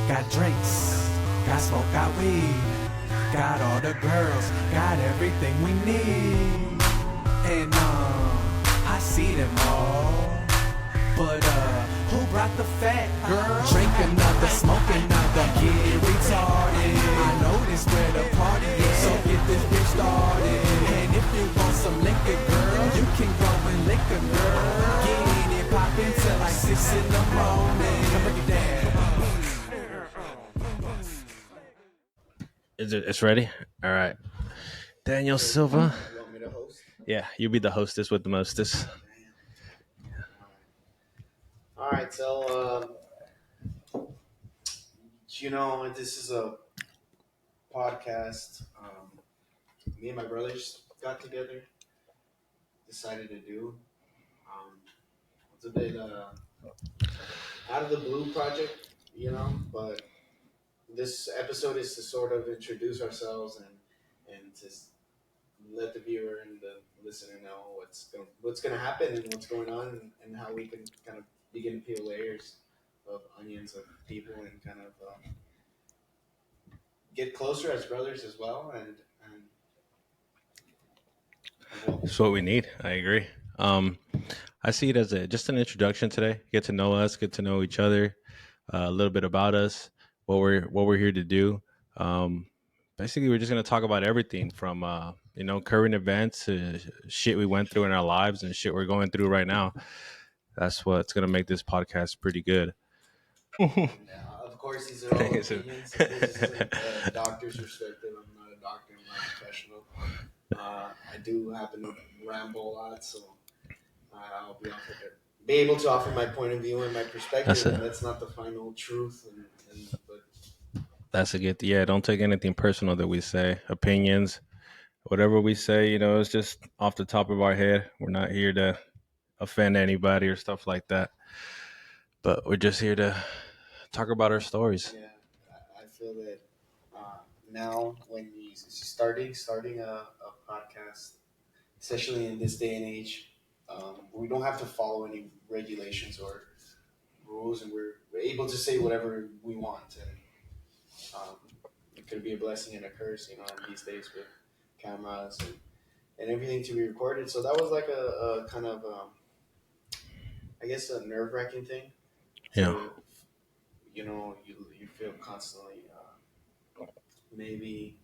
Got drinks, got smoke, got weed, got all the girls, got everything we need. And I see them all, but who brought the fat girl? Drink another, smoke another, get retarded. I know this where the party is, so get this bitch started. And if you want some liquor, girl, you can go and lick a girl. Get in it, pop until like 6 in the morning. Come break it down. It's ready? All right. Daniel Silva. You want me to host? Yeah, you be the hostess with the mostest. All right, so this is a podcast. Me and my brothers got together, decided to do. It's a bit out of the blue project, but this episode is to sort of introduce ourselves and to let the viewer and the listener know what's going to happen and what's going on and how we can kind of begin to peel layers of onions of people and kind of get closer as brothers as well. And That's what we need. I agree. I see it as just an introduction today. Get to know us, get to know each other, a little bit about us, what we're here to do. Basically, we're just gonna talk about everything from current events to shit we went through in our lives and shit we're going through right now. That's what's gonna make this podcast pretty good. of course, these are all opinions. This isn't a doctor's perspective. I'm not a doctor. I'm not a professional. I do happen to ramble a lot, so I'll be able to offer my point of view and my perspective. And that's not the final truth. But that's a good. Yeah, don't take anything personal that we say. Opinions, whatever we say, it's just off the top of our head. We're not here to offend anybody or stuff like that. But we're just here to talk about our stories. Yeah, I feel that now when you starting a podcast, especially in this day and age, we don't have to follow any regulations or rules, and we're able to say whatever we want. And it could be a blessing and a curse, in these days with cameras and everything to be recorded. So that was like a kind of, I guess, a nerve-wracking thing. Yeah. So, you feel constantly maybe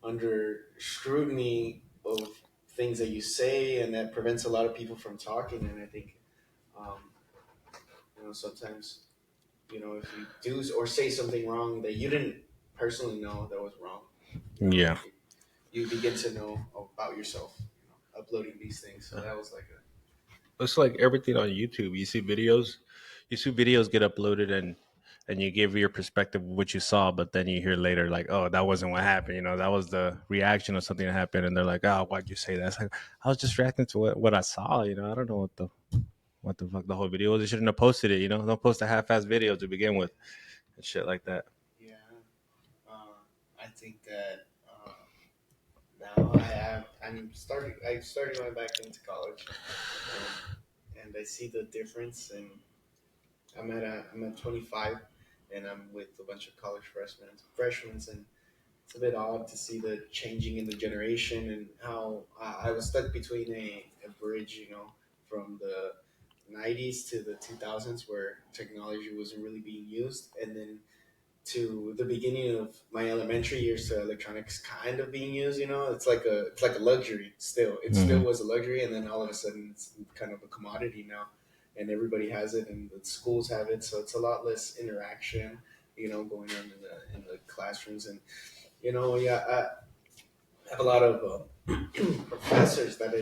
under scrutiny of things that you say, and that prevents a lot of people from talking. And I think, sometimes, if you do or say something wrong that you didn't personally know that was wrong, Yeah, you begin to know about yourself, uploading these things. So that was like it's like everything on YouTube. You see videos get uploaded and you give your perspective of what you saw, but then you hear later like, oh, that wasn't what happened. That was the reaction of something that happened, and they're like, oh, why'd you say that? It's like, I was just reacting to what I saw. I don't know what the fuck the whole video was. They shouldn't have posted it. Don't post a half-ass video to begin with and shit like that. Yeah, I think that now I started going back into college, and I see the difference. And I'm at 25, and I'm with a bunch of college freshmen, and it's a bit odd to see the changing in the generation and how I was stuck between a bridge, from the 90s to the 2000s where technology wasn't really being used, and then to the beginning of my elementary years to electronics kind of being used. It's like a luxury still. It still was a luxury, and then all of a sudden it's kind of a commodity now, and everybody has it, and the schools have it. So it's a lot less interaction, going on in the classrooms, and I have a lot of professors that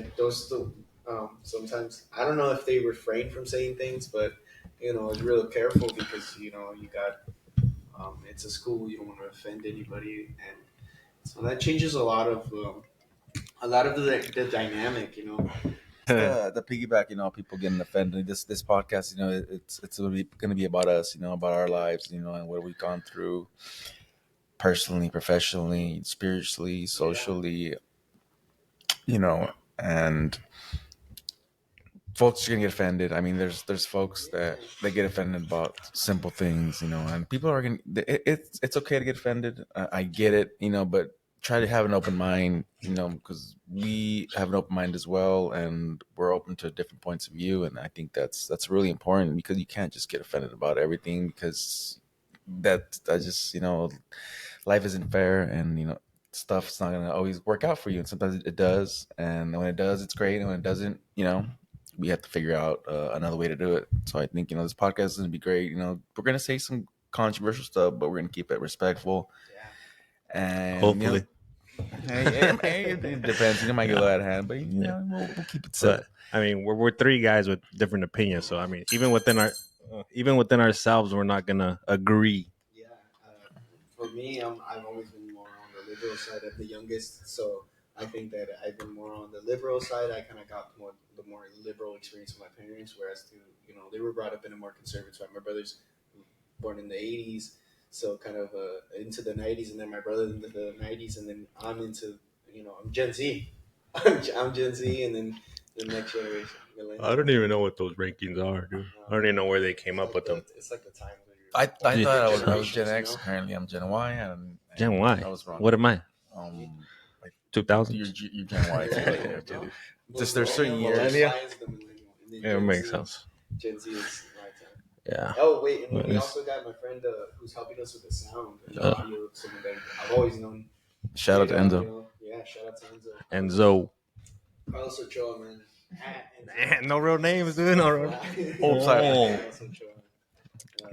sometimes I don't know if they refrain from saying things, but it's real careful because you got. It's a school. You don't want to offend anybody, and so that changes a lot of the dynamic. The piggyback, people getting offended. This podcast, it's going to be about us, about our lives, and what we've gone through, personally, professionally, spiritually, socially, and folks are gonna get offended. I mean, there's folks that they get offended about simple things, you know, and people are gonna. It's okay to get offended. I get it, you know, but try to have an open mind, you know, because we have an open mind as well, and we're open to different points of view, and I think that's really important because you can't just get offended about everything because that just, you know, life isn't fair, and you know, stuff's not gonna always work out for you, and sometimes it does, and when it does, it's great, and when it doesn't, you know, we have to figure out another way to do it. So I think, you know, this podcast is gonna be great. You know, we're gonna say some controversial stuff, but we're gonna keep it respectful. And Hopefully. you know, it depends. You might get a little out of hand, but you know, we'll keep it simple. But I mean, we're three guys with different opinions, so I mean, even within ourselves, we're not gonna agree. Yeah, for me, I've always been more on the liberal side of the youngest, so I think that I've been more on the liberal side. I kind of got the more liberal experience with my parents, whereas they were brought up in a more conservative side. My brother's born in the '80s, so kind of into the '90s, and then my brother into the '90s, and then I'm into I'm Gen Z. I'm Gen Z, and then the next generation. I don't even know what those rankings are, dude. I don't even know where they came up with them. It's like the time. I thought Yeah. I was Gen X. Apparently, I'm Gen Y. And Gen Y. I was wrong. What am I? Like 2000. you're Gen Y. Too. Just there's certain years. Yeah, it makes sense. Gen Z is my time. Yeah. Oh wait, and we also got my friend who's helping us with the sound and the audio. Someone that I've always known. Shout out to Enzo. Yeah, shout out to Enzo. Carlos Ochoa, man. No real names, dude. No real.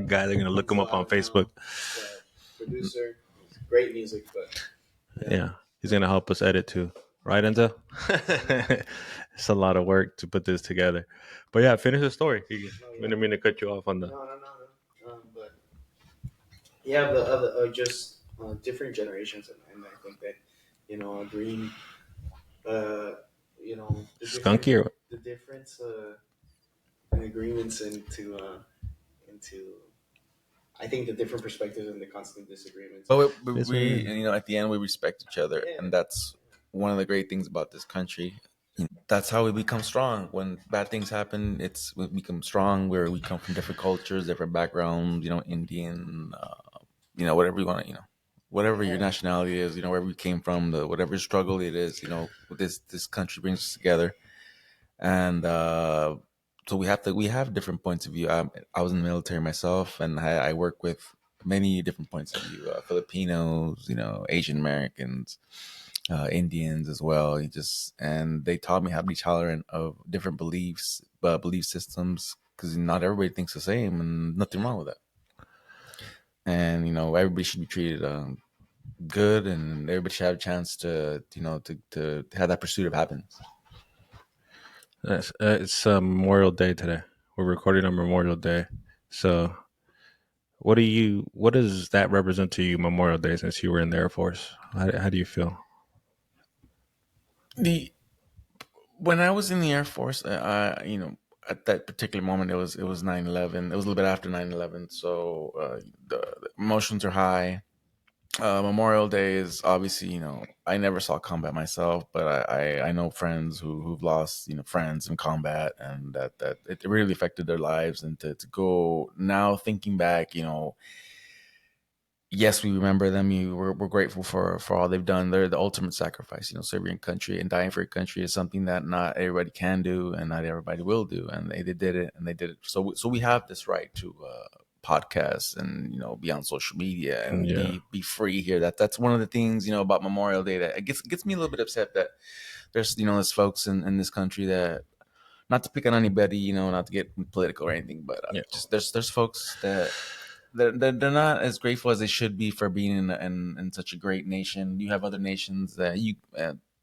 Guys are gonna look him up on Facebook. Producer, great music, but yeah, he's gonna help us edit too, right, Enzo? It's a lot of work to put this together, but yeah, finish the story. I didn't mean to cut you off on the. No. But yeah, the other just different generations, and I think that Green, Skunky or the difference in agreements into I think the different perspectives and the constant disagreements. But we at the end we respect each other, and that's one of the great things about this country. That's how we become strong. When bad things happen, we become strong. Where we come from different cultures, different backgrounds. Indian, whatever you want to, whatever your nationality is, wherever you came from, whatever struggle it is, this country brings us together, and so we have different points of view. I was in the military myself, and I work with many different points of view: Filipinos, Asian Americans, Indians as well. And they taught me how to be tolerant of different beliefs, belief systems, because not everybody thinks the same, and nothing wrong with that. And everybody should be treated good, and everybody should have a chance to have that pursuit of happiness. Yes, it's Memorial Day today. We're recording on Memorial Day. So, what does that represent to you, Memorial Day, since you were in the Air Force? How do you feel? When I was in the Air Force, at that particular moment, it was 9/11. It was a little bit after 9/11, so the emotions are high. Memorial Day is obviously, I never saw combat myself, but I know friends who've lost, friends in combat, and that it really affected their lives. And to go now thinking back, yes, we remember them. We're grateful for all they've done. They're the ultimate sacrifice. Serving your country and dying for your country is something that not everybody can do, and not everybody will do. And they did it, and they did it. So we have this right to podcasts and be on social media and be free here. That's one of the things about Memorial Day that gets me a little bit upset, that there's folks in this country that, not to pick on anybody, not to get political or anything, but just there's folks that they're not as grateful as they should be for being in such a great nation. You have other nations that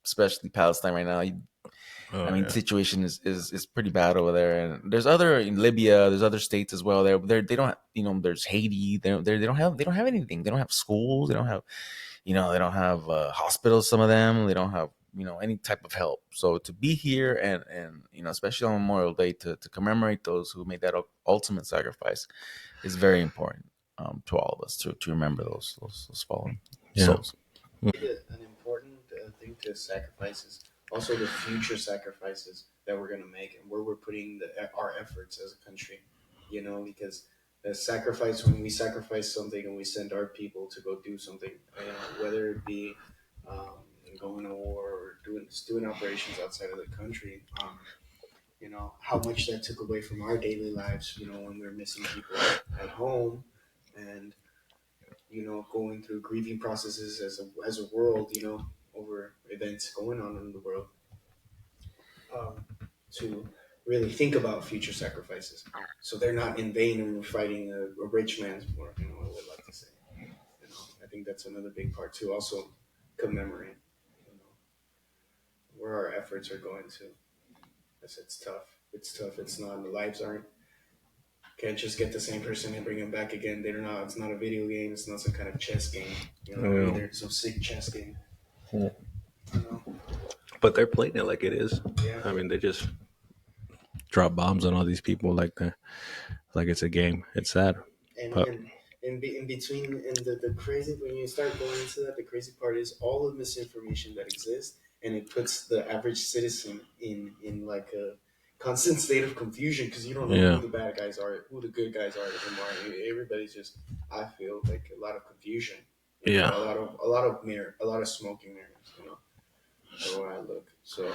especially Palestine right now. The situation is pretty bad over there, and there's other in Libya. There's other states as well. They don't there's Haiti. They don't have anything. They don't have schools. They don't have they don't have hospitals. Some of them they don't have any type of help. So to be here and especially on Memorial Day to commemorate those who made that ultimate sacrifice is very important to all of us to remember those fallen souls. An important thing to sacrifice is also the future sacrifices that we're gonna make and where we're putting our efforts as a country. You know, because the sacrifice when we sacrifice something and we send our people to go do something, you know, whether it be um, going to war or doing operations outside of the country. You know how much that took away from our daily lives. You know, when we were missing people at home, and you know, going through grieving processes as a world. You know, over events going on in the world, um, to really think about future sacrifices, so they're not in vain and we're fighting a rich man's war. You know, I would like to say. You know, I think that's another big part too. Also, commemorate. You know, where our efforts are going to. It's tough. It's tough. It's not. The lives aren't. Can't just get the same person and bring him back again. They're not. It's not a video game. It's not some kind of chess game. You know, either some sick chess game. Yeah. You know. But they're playing it like it is. Yeah. I mean, they just drop bombs on all these people like it's a game. It's sad. And But in between and the crazy when you start going into that, the crazy part is all the misinformation that exists, and it puts the average citizen in like a constant state of confusion because you don't know Yeah. who the bad guys are, who the good guys are anymore. Everybody's just, I feel like a lot of confusion. You know, Yeah. a lot of smoking mirrors. You know, the way I look. So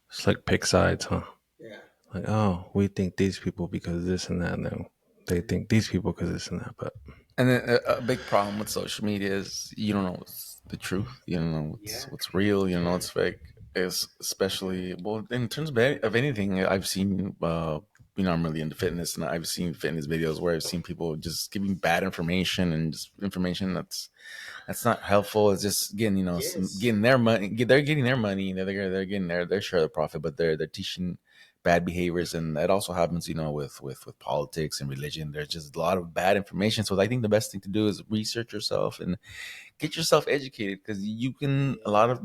it's like pick sides, huh? yeah. Like, oh, we think these people because this and that. And then they think these people because this and that. But And then a big problem with social media is you don't know what's the truth. You don't know what's real. You don't know what's fake. Is especially in terms of anything I've seen. You know, I'm really into fitness, and I've seen fitness videos where I've seen people just giving bad information and just information that's not helpful. It's just getting getting their money. They're getting their money. They're getting their share of the profit, but they're teaching bad behaviors, and that also happens, you know, with politics and religion. There's just a lot of bad information. So I think the best thing to do is research yourself and get yourself educated, because you can a lot of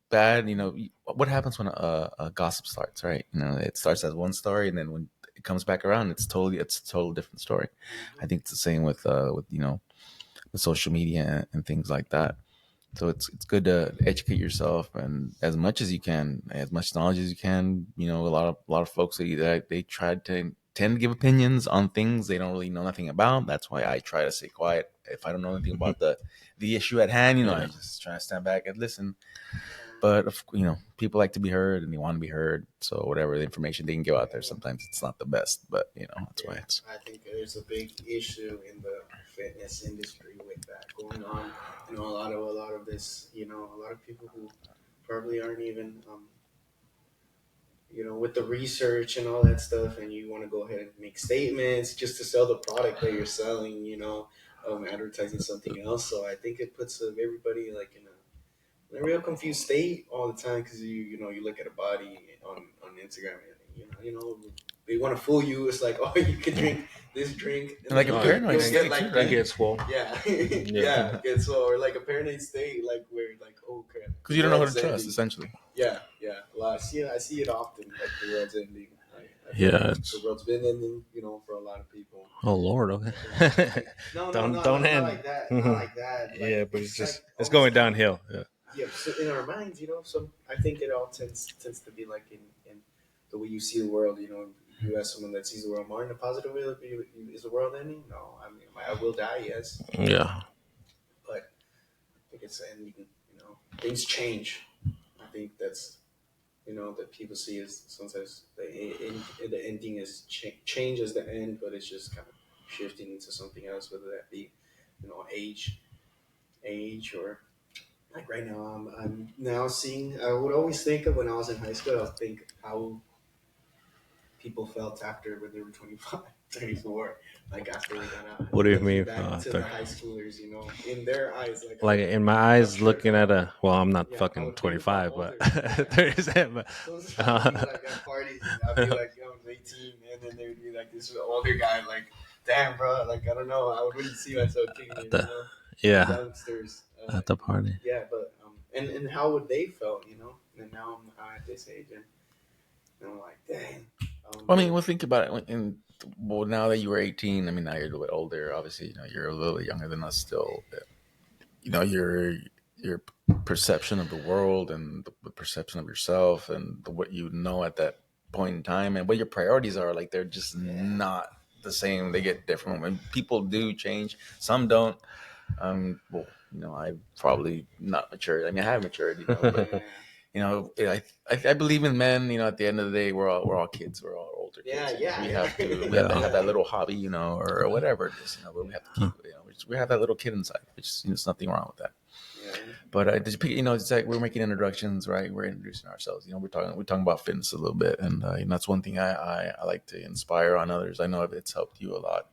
bad. You know, what happens when a gossip starts, right? You know, it starts as one story, and then when it comes back around, it's a total different story. I think it's the same with you know, with social media and things like that. So it's good to educate yourself, and as much as you can, as much knowledge as you can. You know, a lot of folks they try to tend to give opinions on things they don't really know nothing about. That's why I try to stay quiet if I don't know anything about the issue at hand. You know, I just try to stand back and listen. But you know, people like to be heard and they want to be heard. So whatever the information they can give out there, sometimes it's not the best. But you know, that's why it's. I think there's a big issue in the fitness industry with that going on. You know, a lot of this. You know, a lot of people who probably aren't even, you know, with the research and all that stuff, and you want to go ahead and make statements just to sell the product that you're selling. You know, advertising something else. So I think it puts everybody like in a real confused state all the time because you know you look at a body on Instagram and you know they want to fool you. It's like, oh, you can drink this drink And like a then paranoid you'll state get like they get swole. yeah Yeah. get so or like a paranoid state like where like, oh crap, Because you don't know who to world's trust, ending. essentially. Yeah, a lot. I see it often, like the world's ending. I Yeah, think it's- the world's been ending, you know, for a lot of people. Oh Lord, okay. No, Don't not end. like that. Not like that. Like, Yeah, but it's just like it's almost going kind of- downhill. Yeah. Yeah, so in our minds, you know, so I think it all tends to be like in the way you see the world. You know, you ask someone that sees the world more in a positive way, like, is the world ending? No, I mean, I will die, yes, Yeah. but I think it's ending. You know, things change. I think that's, you know, that people see as sometimes the ending is change as the end, but it's just kind of shifting into something else, whether that be, you know, age or like right now, I'm now seeing. I would always think of when I was in high school. I would think how people felt after when they were 25, 34, like after they got out. What do you Looking mean, back to the high schoolers, you know, in their eyes, Like in my eyes, sure looking at a well, I'm not Yeah, I fucking would be 25, older, but yeah. 37. But Sometimes I'd be like at parties, and I'd be like, yo, I'm 18, and then they would be like this older guy, like, damn, bro, like I don't know, I would really see myself kicking it, you know, yeah, youngsters, at the party. yeah, but and how would they felt, you know? And now I'm at this age, and I'm like, dang. I mean, well, think about it. Well, now that you were 18, I mean, now you're a little bit older. Obviously, you know, you're a little younger than us still. You know, your perception of the world and perception of yourself and what you know at that point in time and what your priorities are. Like they're just not the same. They get different. When people do change, some don't. Well, you know, I probably not matured. I mean, I have matured, you know, but you know, I believe in men. You know, at the end of the day, we're all kids. We're all older kids. We have to have that little hobby, you know, or whatever it is. You know, but we have to keep. You know, we have that little kid inside, which you know, there's nothing wrong with that. But you know, it's like we're making introductions, right? We're introducing ourselves. You know, we're talking about fitness a little bit, and you know, that's one thing I like to inspire on others. I know it's helped you a lot.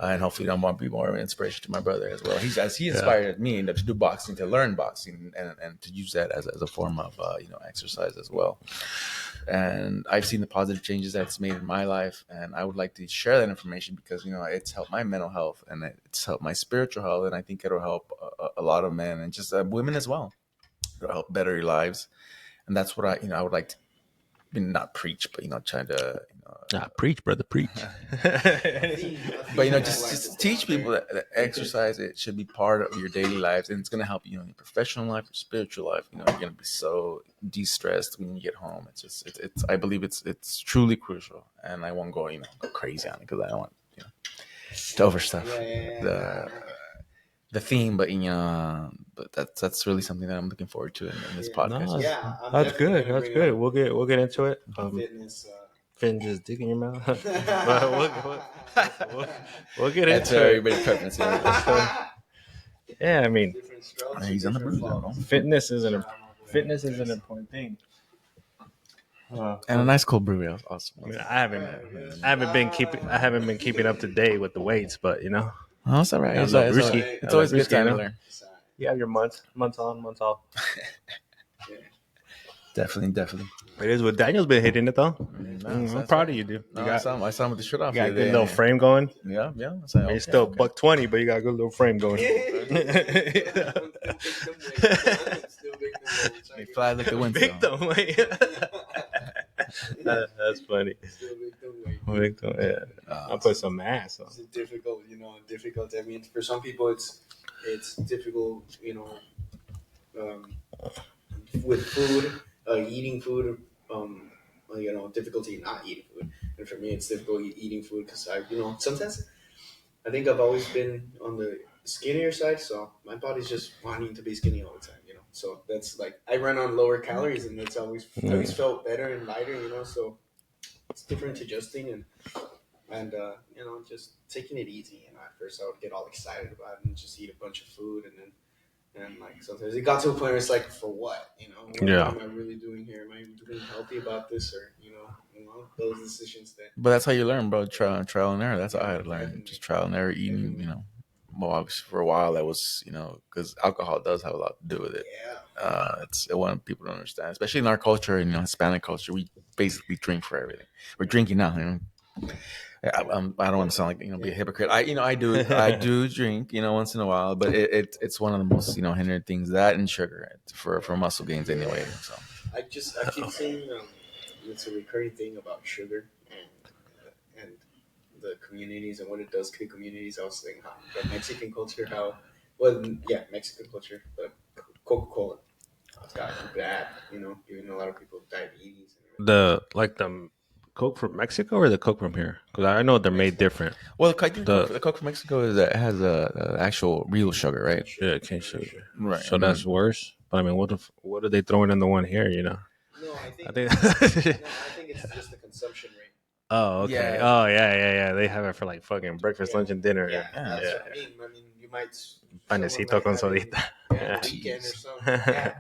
And hopefully, I want to be more of an inspiration to my brother as well. He inspired me to do boxing, to learn boxing, and to use that as a form of you know, exercise as well. And I've seen the positive changes that it's made in my life, and I would like to share that information because you know it's helped my mental health and it's helped my spiritual health, and I think it'll help a lot of men and just women as well. It'll help better your lives, and that's what I would like to not preach, but you know, try to. Preach, brother, preach. But you know, just teach people that exercise, it should be part of your daily lives, and it's gonna help you in your professional life, your spiritual life. You know, you're gonna be so de-stressed when you get home. It's I believe it's truly crucial, and I won't go go crazy on it because I don't want to overstuff the theme, but you know, but that's really something that I'm looking forward to in this podcast. That's good. That's good. We'll get into it. Fitness. Finn just dick in your mouth. But we'll get That's into it. everybody's preference. Yeah, I mean, he's on the bruise. fitness is an important thing. And a nice cold brew, awesome. I mean, I haven't been keeping up to date with the weights, but you know, Oh, it's all right. It's always a good time to learn. You have your months on, months off. Definitely. It is what Daniel's been hitting it though. I'm proud of you, dude. I saw him with the shirt off. You got a good little frame going. Yeah. You're still $120, but you got a good little frame going. They fly like the wind. Victim, that's funny. Victim, yeah. I'll put some ass on. It's difficult, difficult. I mean, for some people, it's difficult, with food, eating food, difficulty not eating food. And for me, it's difficult eating food because sometimes I think I've always been on the skinnier side, so my body's just wanting to be skinny all the time, So that's like I run on lower calories, and that's always felt better and lighter, So it's different adjusting and just taking it easy. At first I would get all excited about it and just eat a bunch of food, and like sometimes it got to a point where it's like, for what? What am I really doing here? Am I doing healthy about this, or those decisions that? But that's how you learn, bro. Trial and error. That's how I had to learn. Just trial and error, eating. Well, obviously for a while that was, because alcohol does have a lot to do with it. Yeah. It's one people don't understand, especially in our culture, Hispanic culture. We basically drink for everything. We're drinking now. I don't want to sound like be a hypocrite. I do drink once in a while, but it's one of the most hindering things, that and sugar for muscle gains anyway. So I keep saying it's a recurring thing about sugar and the communities and what it does to communities. I was saying how the Mexican culture, Mexican culture, but Coca-Cola it's gotten bad. Even a lot of people with diabetes. The Coke from Mexico or the Coke from here? Because I know they're made different. Well, the Coke from Mexico has a actual real sugar, right? Yeah, cane sugar. Right. So that's worse. But I mean, what are they throwing in the one here? No, I think it's just the consumption rate. Oh, okay. Yeah. Oh, yeah. They have it for like fucking breakfast, lunch, and dinner. Yeah, that's what I mean. You might Panecito con sodita. Weekend or something. Yeah,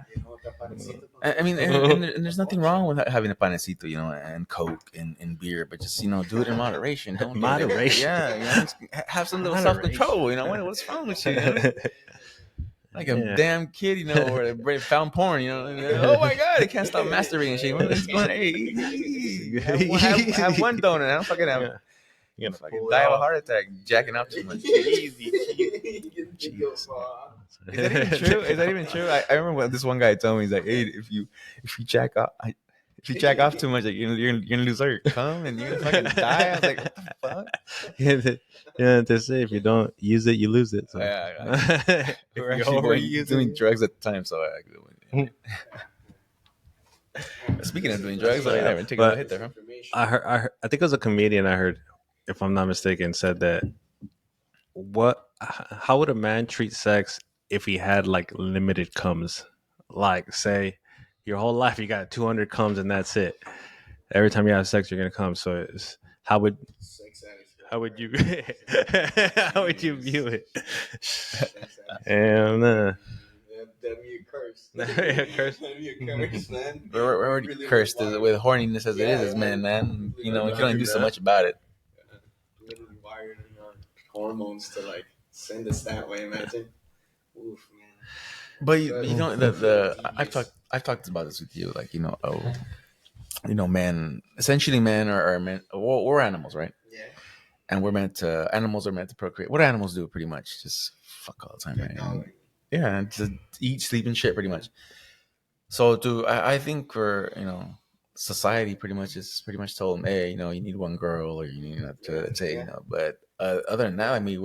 the panecito. I mean, and there's nothing wrong with having a panecito, and Coke and beer, but just do it in moderation. Moderation. Have some little self-control. What's wrong with you? Like a damn kid, or they found porn, oh my God, they can't stop masturbating and shit. What's going on? Hey, have one donut. I don't fucking have. You're gonna fucking die of a heart attack jacking out too much. Easy. Is that even true? Is that even true? I remember when this one guy told me, he's like, hey, if you jack off too much, like, you're gonna lose all your cum and you're gonna fucking die. I was like, what the fuck? They say if you don't use it, you lose it. So. Yeah. We're actually doing drugs at the time, so Speaking of This doing is drugs, like- I haven't taken But- a hit there, huh? Information. I think it was a comedian I heard, if I'm not mistaken, said that how would a man treat sex if he had like limited comes? Like, say, your whole life you got 200 comes and that's it. Every time you have sex, you're gonna come. So it's how would Sex satisfaction. how would you how would you view it? Sex satisfaction. And That'd be a curse. Yeah, curse. That'd be a curse, man. We're already Really cursed wired. with horniness as it Yeah, is as men, man. You know, you can only do so Yeah. much about it. Literally wired in our hormones to like send us that way. Imagine. Oof, man. But you know, I've talked about this with you, like, you know, man, essentially men are meant, we're animals, right? Yeah. And animals are meant to procreate. What do animals do pretty much? Just fuck all the time, right? And, yeah, and just eat, sleep, and shit, pretty much. So I think for, you know, society pretty much told them, hey, you know, you need one girl or you need to say, you know. But other than that, I mean,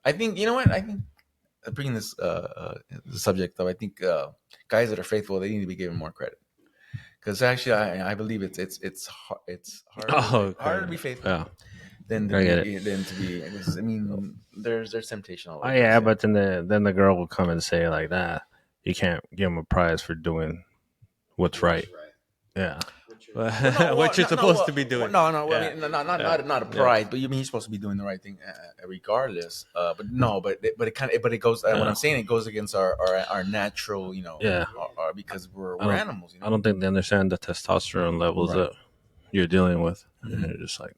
I think, you know what? I think bringing this the subject up, I think guys that are faithful, they need to be given more credit. Because actually, I believe it's harder to be faithful Yeah. than I get to be. I mean, there's temptation all over. Oh yeah, but then the girl will come and say like that. You can't give him a prize for doing what's right. Yeah. What you're supposed to be doing. No, Yeah. I mean, not a prize, but you mean you're supposed to be doing the right thing regardless. But it goes. What I'm saying, it goes against our natural, you know. Yeah. Because we're don't- animals. You know? I don't think they understand the testosterone levels Right. that you're dealing with. Mhm. And you're just like,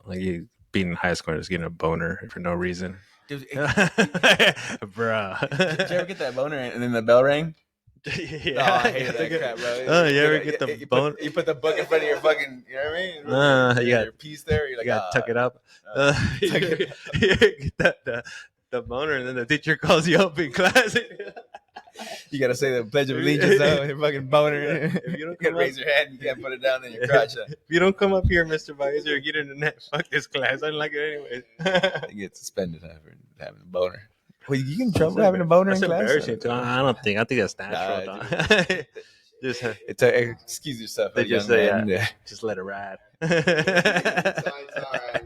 like you being in high school and just getting a boner for no reason. Dude, Bruh. did you ever get that boner and then the bell rang? Yeah. Oh, I hate that crap, bro. Oh, you ever get the bone? You put the book in front of your fucking, you know what I mean? You got- your piece there. You're like, You gotta tuck it up. tuck it You get the boner, and then the teacher calls you up in class. You gotta say the Pledge of Allegiance, though. Your fucking boner. If you don't You gotta come raise your hand. You can't put it down in your crotch. If you don't come up here, Mr. Visor, or get in the net, fuck this class. I don't like it anyway. You get suspended for having a boner. Well, you get in trouble having a boner That's in class? embarrassing too. I don't think. I think that's natural. Nah, dog. just Excuse yourself. They a just young say, man. Yeah. just let it ride. It's all right, man. It's all right.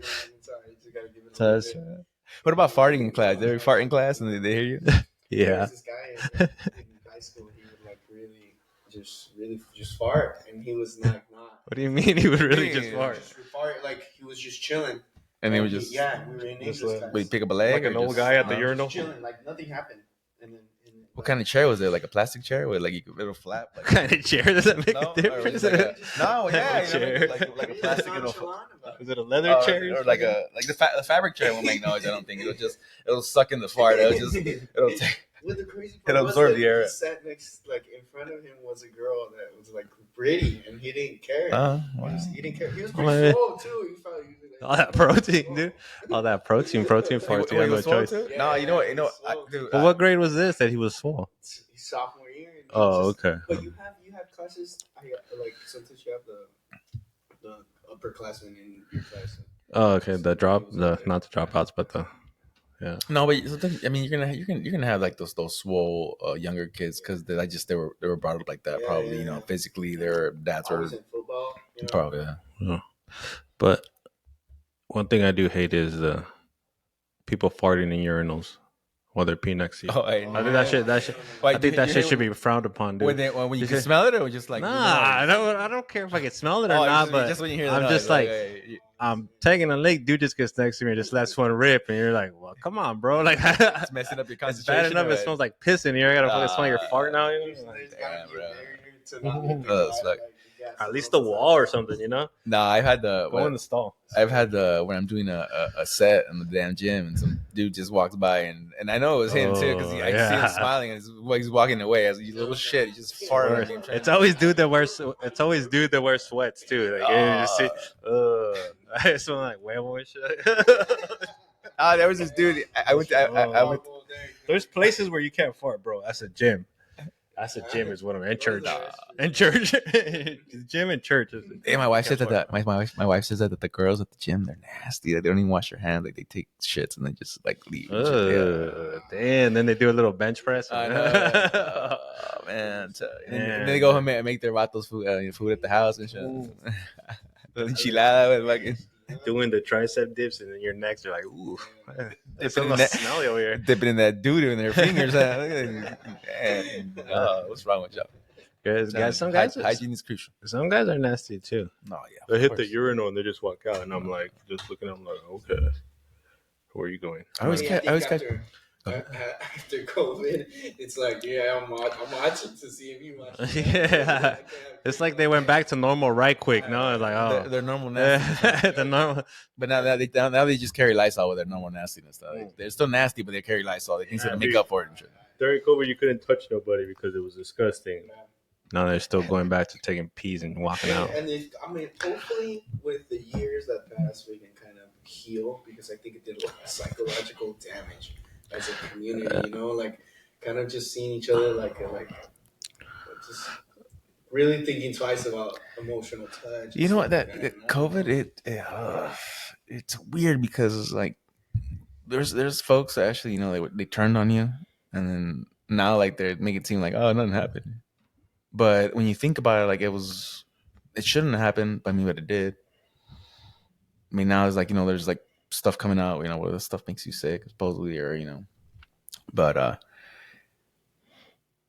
You just gotta give it a little bit. What about farting in class? They ever fart in class and they hear you? There Yeah. was this guy in high school. He would like really just fart, and he was not. What do you mean he would really just Yeah. fart? Just fart, like he was just chilling. And they were he- just, we were in just English like- class. wait, pick up a leg? Like an or old just- guy at the huh? urinal? Just chilling, like nothing happened. And then What kind of chair was it? Like a plastic chair with like it'll flap? Like, What kind of chair does that make No, a or was difference? it like no, yeah, you know, Chair. like a plastic. It'll, Is it a leather chair? or like the fabric chair won't make noise. I don't think it'll suck in the fart. It'll take. With the crazy It'll part was absorb that the air. he sat next, like in front of him was a girl that was like pretty, and he didn't care. He didn't care. He was Oh, yeah. pretty swole too. He felt he was like, All that protein, dude. All that protein farts. You Wait, have no was swole choice. too? Yeah, No, you know what? swole. Dude, But what grade was this that he was swole? sophomore year. And he Oh, just- okay. But you have classes. Like sometimes you have the upperclassmen in your class. Oh, okay. The not the dropouts, but the No, but sometimes, I mean, you're gonna have like those swole younger kids because they were brought up like that. Yeah, Probably, yeah, you know, yeah. physically their dads I were was in football. You know? probably. Yeah. But one thing I do hate is the people farting in urinals while they're peeing next to you. I I think that shit. Wait, I think that shit should be frowned upon, dude. when you can smell it, or just like Nah, I don't care if I can smell it or Oh, not, just- but just when you hear the I'm noise, just like, yeah. I'm taking a leak, dude just gets next to me and just lets one rip, and you're like, well, come on, bro. Like, It's messing up your it's concentration. bad enough it smells like piss in here. I gotta fucking smell your fart now. You know? There's Like, gotta be a bro. barrier to not make Oh, it it's bad, like- you got at least some the wall or something, you know? Nah, I've had Go in the stall. when I'm doing a set in the damn gym and some dude just walks by and I know it was him too because I see yeah. him smiling and he's walking away as a little shit. He just farted. on me. It's always dude that wears sweats too. Like, you just see, I smell like huevo and shit. There was this dude. I went. I went. There's places where you can't fart, bro. That's a gym. That's a gym is what I'm in church. In church, gym and church. Hey, my wife says that. My wife says that the girls at the gym they're nasty. They don't even wash their hands. Like they take shits and they just like leave. and shit. Yeah. Damn, then they do a little bench press. I know. Yeah. Oh, man. So, and then they go home and make their vatos food at the house and shit. The enchilada with fucking Doing the tricep dips, and then your necks are like, ooh, it's a dipping in little that, smelly over here. dipping in that doo-doo in their fingers. Huh? Look at that. What's wrong with y'all? Guys, some guys, hygiene is crucial. some guys are nasty too. No, yeah. They hit the urinal and they just walk out, and I'm like, just looking at them like, okay, where are you going? I always catch. After COVID, it's like, yeah, I'm watching to see if you watch. Yeah, it's like they went back to normal right quick. No, it's like, oh, They're normal nasty. the normal. But now they just carry Lysol with their normal nastiness. They're still nasty, but they carry Lysol. They think to make up for it and shit. During COVID, you couldn't touch nobody because it was disgusting. Now they're still going back to taking peas and walking out. And hopefully with the years that pass, we can kind of heal, because I think it did a lot of psychological damage as a community. You know, like kind of just seeing each other like just really thinking twice about emotional touch. You know what? That COVID, it's weird because like there's folks that actually, you know, they turned on you, and then now like they make it seem like, oh, nothing happened. But when you think about it, like it shouldn't have happened. But it did. I mean, now it's like, you know, there's like stuff coming out, you know, where the stuff makes you sick, supposedly, or, you know. But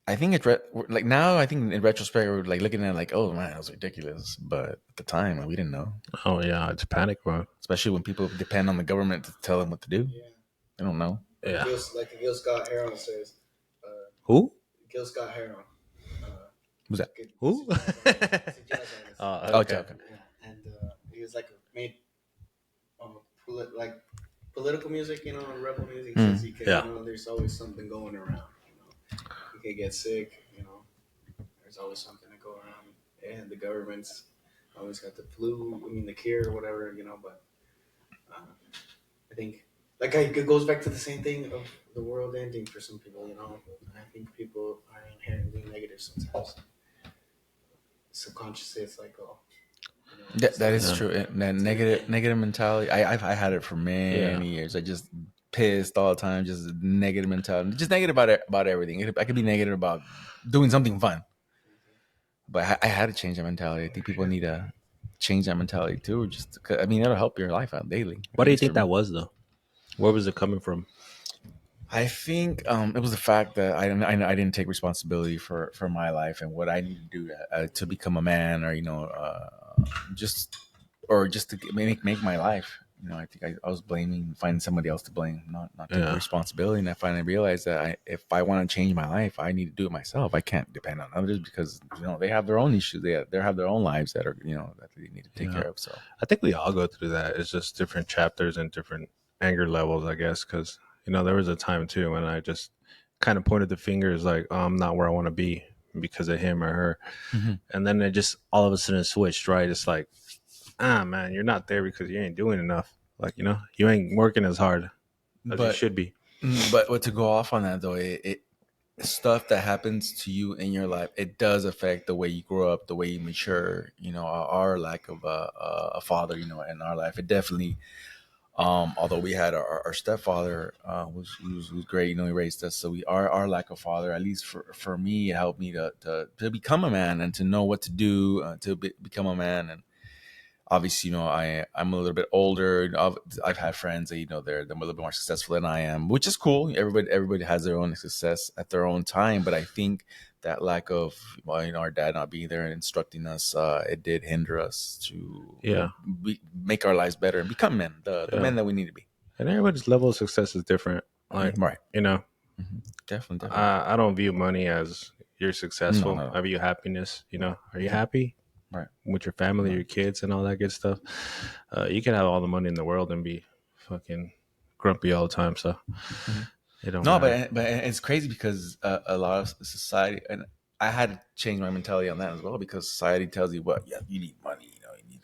I think like now, I think in retrospect, we're like looking at it like, oh man, that was ridiculous. But at the time, we didn't know. Oh yeah, it's panic, bro. Especially when people depend on the government to tell them what to do. Yeah. They don't know. Yeah. Like Gil Scott Heron says. Who? Gil Scott Heron. Who's that? Who? He's a jazz artist. Okay. Yeah. And he was like made like political music, you know, rebel music. Since he can, Yeah. you know, there's always something going around. You know, you can get sick. You know, there's always something to go around, and the government's always got the flu. I mean, the cure or whatever. You know, but I think like it goes back to the same thing of the world ending for some people. You know, I think people are inherently negative sometimes. Subconsciously, it's like, oh. You know, That is true. That negative mentality. I had it for many years. I just pissed all the time. Just negative mentality. Just negative about everything. I could be negative about doing something fun, but I had to change that mentality. I think people need to change that mentality too. Just, I mean, it'll help your life out daily. What do you think that was though? Where was it coming from? I think it was the fact that I didn't take responsibility for my life and what I need to do to become a man, or, you know, just to make my life. You know, I think I was finding somebody else to blame, not taking responsibility. And I finally realized that if I want to change my life, I need to do it myself. I can't depend on others because, you know, they have their own issues. They have their own lives that are, you know, that they need to take care of. So I think we all go through that. It's just different chapters and different anger levels, I guess, because, you know, there was a time too when I just kind of pointed the fingers like, oh, I'm not where I want to be because of him or her. Mm-hmm. And then it just all of a sudden switched, right? It's like, man, you're not there because you ain't doing enough. Like, you know, you ain't working as hard as you should be. But to go off on that though, it stuff that happens to you in your life, it does affect the way you grow up, the way you mature. You know, our lack of a father, you know, in our life, it definitely. Although we had our stepfather, who's great, you know, he raised us. So our lack of father, at least for me, it helped me to become a man and to know what to do to become a man. And obviously, you know, I'm a little bit older. I've had friends that, you know, they're a little bit more successful than I am, which is cool. Everybody has their own success at their own time. But I think that lack of, well, you know, our dad not being there and instructing us, it did hinder us to make our lives better and become men, the men that we need to be. And everybody's level of success is different. Like, right, you know, definitely. I don't view money as you're successful. No. I view happiness. You know, are you happy? Right, with your family, your kids, and all that good stuff. You can have all the money in the world and be fucking grumpy all the time. So it don't matter. But it's crazy because a lot of society, and I had to change my mentality on that as well, because society tells you, well, yeah, you need money, you know, you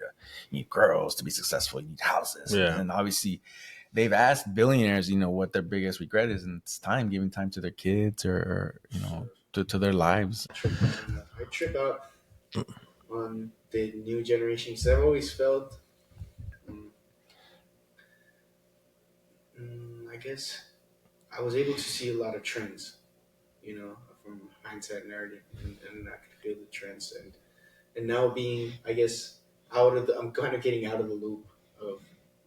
need girls to be successful, you need houses, and obviously they've asked billionaires, you know, what their biggest regret is, and it's giving time to their kids or you know, to their lives. I trip out on the new generation, because I've always felt, I guess, I was able to see a lot of trends, you know, from hindsight narrative, and I could feel the trends, and now being, I guess, I'm kind of getting out of the loop of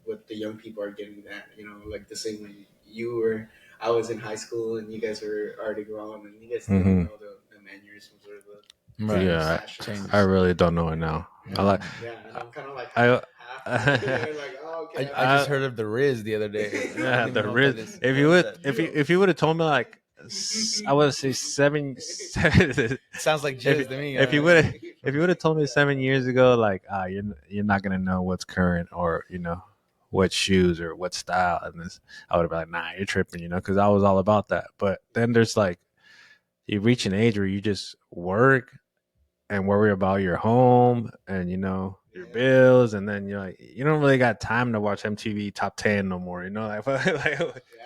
what the young people are getting at, you know, like the same when you were, I was in high school and you guys were already grown and you guys didn't Hmm. know the mannerisms or the Right. Yeah, fashions. I really don't know it now. I like Yeah, and I'm kind of like I. half there, like, oh, okay. I just heard of the Riz the other day. I Yeah, don't even the know what that risk. is. If What you is would, that? if you would have told me like, I would say seven. Sounds like jizz to me. If you would, if you would have told me 7 years ago, like, you're not gonna know what's current or what shoes or what style, and this, I would have been like, nah, you're tripping, because I was all about that. But then there's like, you reach an age where you just work and worry about your home and your bills, and then you're like, you don't really got time to watch MTV Top 10 no more. Like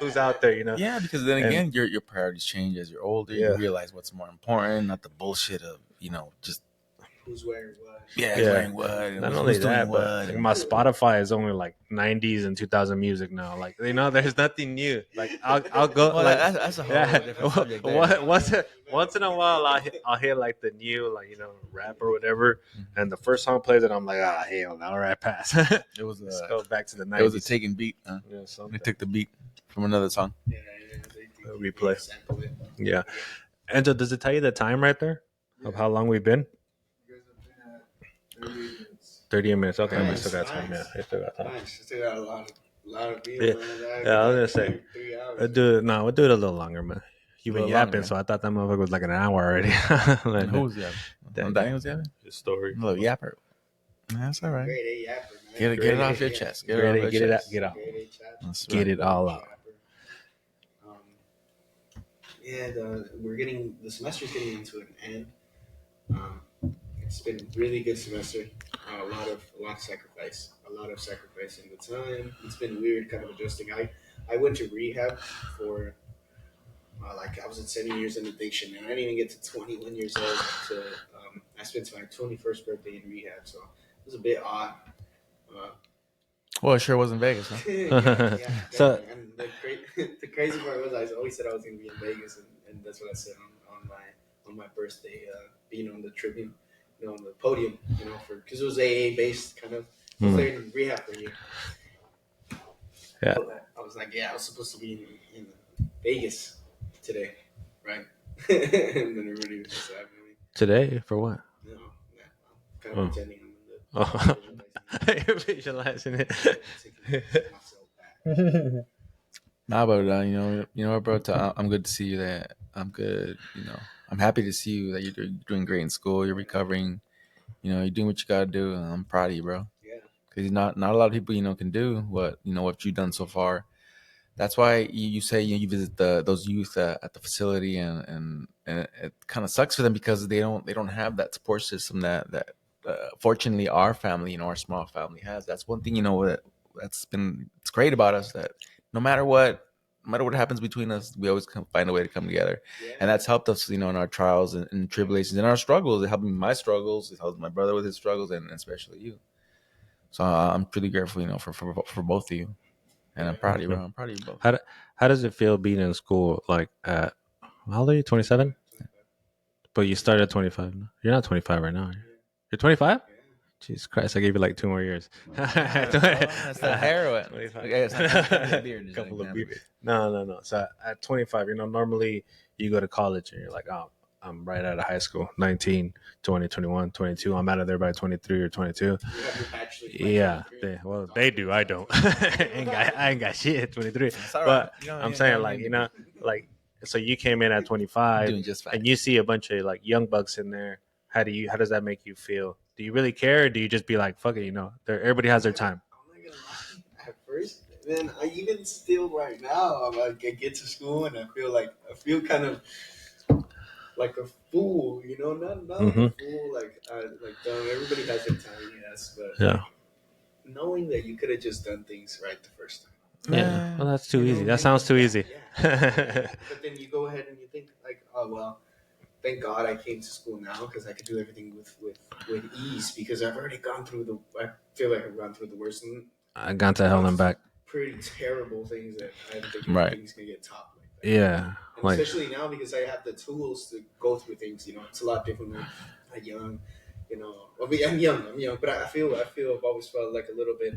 who's out there? Yeah, because then And- again, your priorities change as you're older. Yeah. You realize what's more important, not the bullshit of just Who's wearing what? who's Yeah. wearing what, and Not who's only doing that, what. but like my Spotify is only like 90s and 2000 music now. Like there's nothing new. Like I'll go Well, like that's a whole yeah. different subject there. Once in a while I'll hear like the new rap or whatever, and the first song plays and I'm like, hell, all right, pass. It was Let's a go back to the 90s. it was a taken beat. Huh? Yeah, They something. took the beat from another song. Yeah, they Replay. sample it. Yeah. And so does it tell you the time right there of how long we've been? You guys have been at 30 minutes. 30 minutes. Okay, we Nice, still got time. nice. Yeah, we still got time. Nice. Still got a lot of people. Yeah. Man. Yeah, I was gonna say, 3 hours. We'll do it a little longer, man. You've been A little yapping, longer, so I thought that motherfucker was like an hour already. Like, Who was yapping? Dang. Danny was yapping. the story. A little yapper. That's all right. Grade A yapper, man. Get it Grade off your A, chest. Get it out. chest. Get out. Grade A chapter. That's Get right. it all out. Yeah, the semester's getting into an end. It's been a really good semester. A lot of sacrifice. A lot of sacrifice in the time. It's been weird, kind of adjusting. I went to rehab for I was at 7 years in addiction, and I didn't even get to 21 years old. So I spent my 21st birthday in rehab. So it was a bit odd. Well, it sure was in Vegas, huh? Yeah, So- definitely. And the crazy part was I always said I was going to be in Vegas, and that's what I said on my birthday, being on the tribune, on the podium, because it was AA based kind of. I was there in rehab for a year. Yeah. I was like, I was supposed to be in Vegas today, right? And then everybody was just laughing at me. Today for what? No, I'm kind of pretending I'm in the. Oh. You're visualizing it. Taking myself back. Nah, but what, bro? I'm good to see you. That I'm good. I'm happy to see you that you're doing great in school. You're recovering. You're doing what you gotta do. And I'm proud of you, bro. Yeah. Because not a lot of people can do what you've done so far. That's why you say you visit those youth at the facility, and it kind of sucks for them because they don't have that support system that fortunately our family, our small family has. That's one thing it's great about us, that no matter what happens between us, we always find a way to come together. Yeah. And that's helped us, in our trials and tribulations and our struggles. It helped me with my struggles. It helped my brother with his struggles, and especially you. So I'm really grateful, for both of you. And I'm proud of you, bro. I'm proud of you both. How does it feel being in school? Like how old are you? 27? But you started at 25. You're not 25 right now. You're 25? Jesus Christ! I gave you like 2 more years. That's the heroin. 25. Okay, it's not beer, just Couple like of that. beers. No. So at 25, normally you go to college and you're like, oh, I'm right out of high school. 19, 20, 21, 22. I'm out of there by 23 or 22. You have your bachelor's by Yeah. 23. They do. I don't. I ain't got shit at 23. It's all right. But I'm saying, like, so you came in at You're 25 doing just fine. and you see a bunch of like young bucks in there. How does that make you feel? Do you really care, or do you just be like, fuck it, everybody has their time? I'm not gonna lie. At first, then I even still right now, I'm like, I get to school and I feel kind of like a fool, not like a fool, like dumb. Everybody has their time, yes, but Yeah. knowing that you could have just done things right the first time. Yeah. Well, that's too easy. That sounds too easy. Yeah. But then you go ahead and you think like, oh well, thank God I came to school now because I could do everything with ease because I've already gone through I feel like I've gone through the worst and I got to hell and back. pretty terrible things that I didn't think Right. things can get topped like Yeah, And like especially now because I have the tools to go through things. It's a lot different when I'm young. I mean, I'm young, but I feel I've always felt like a little bit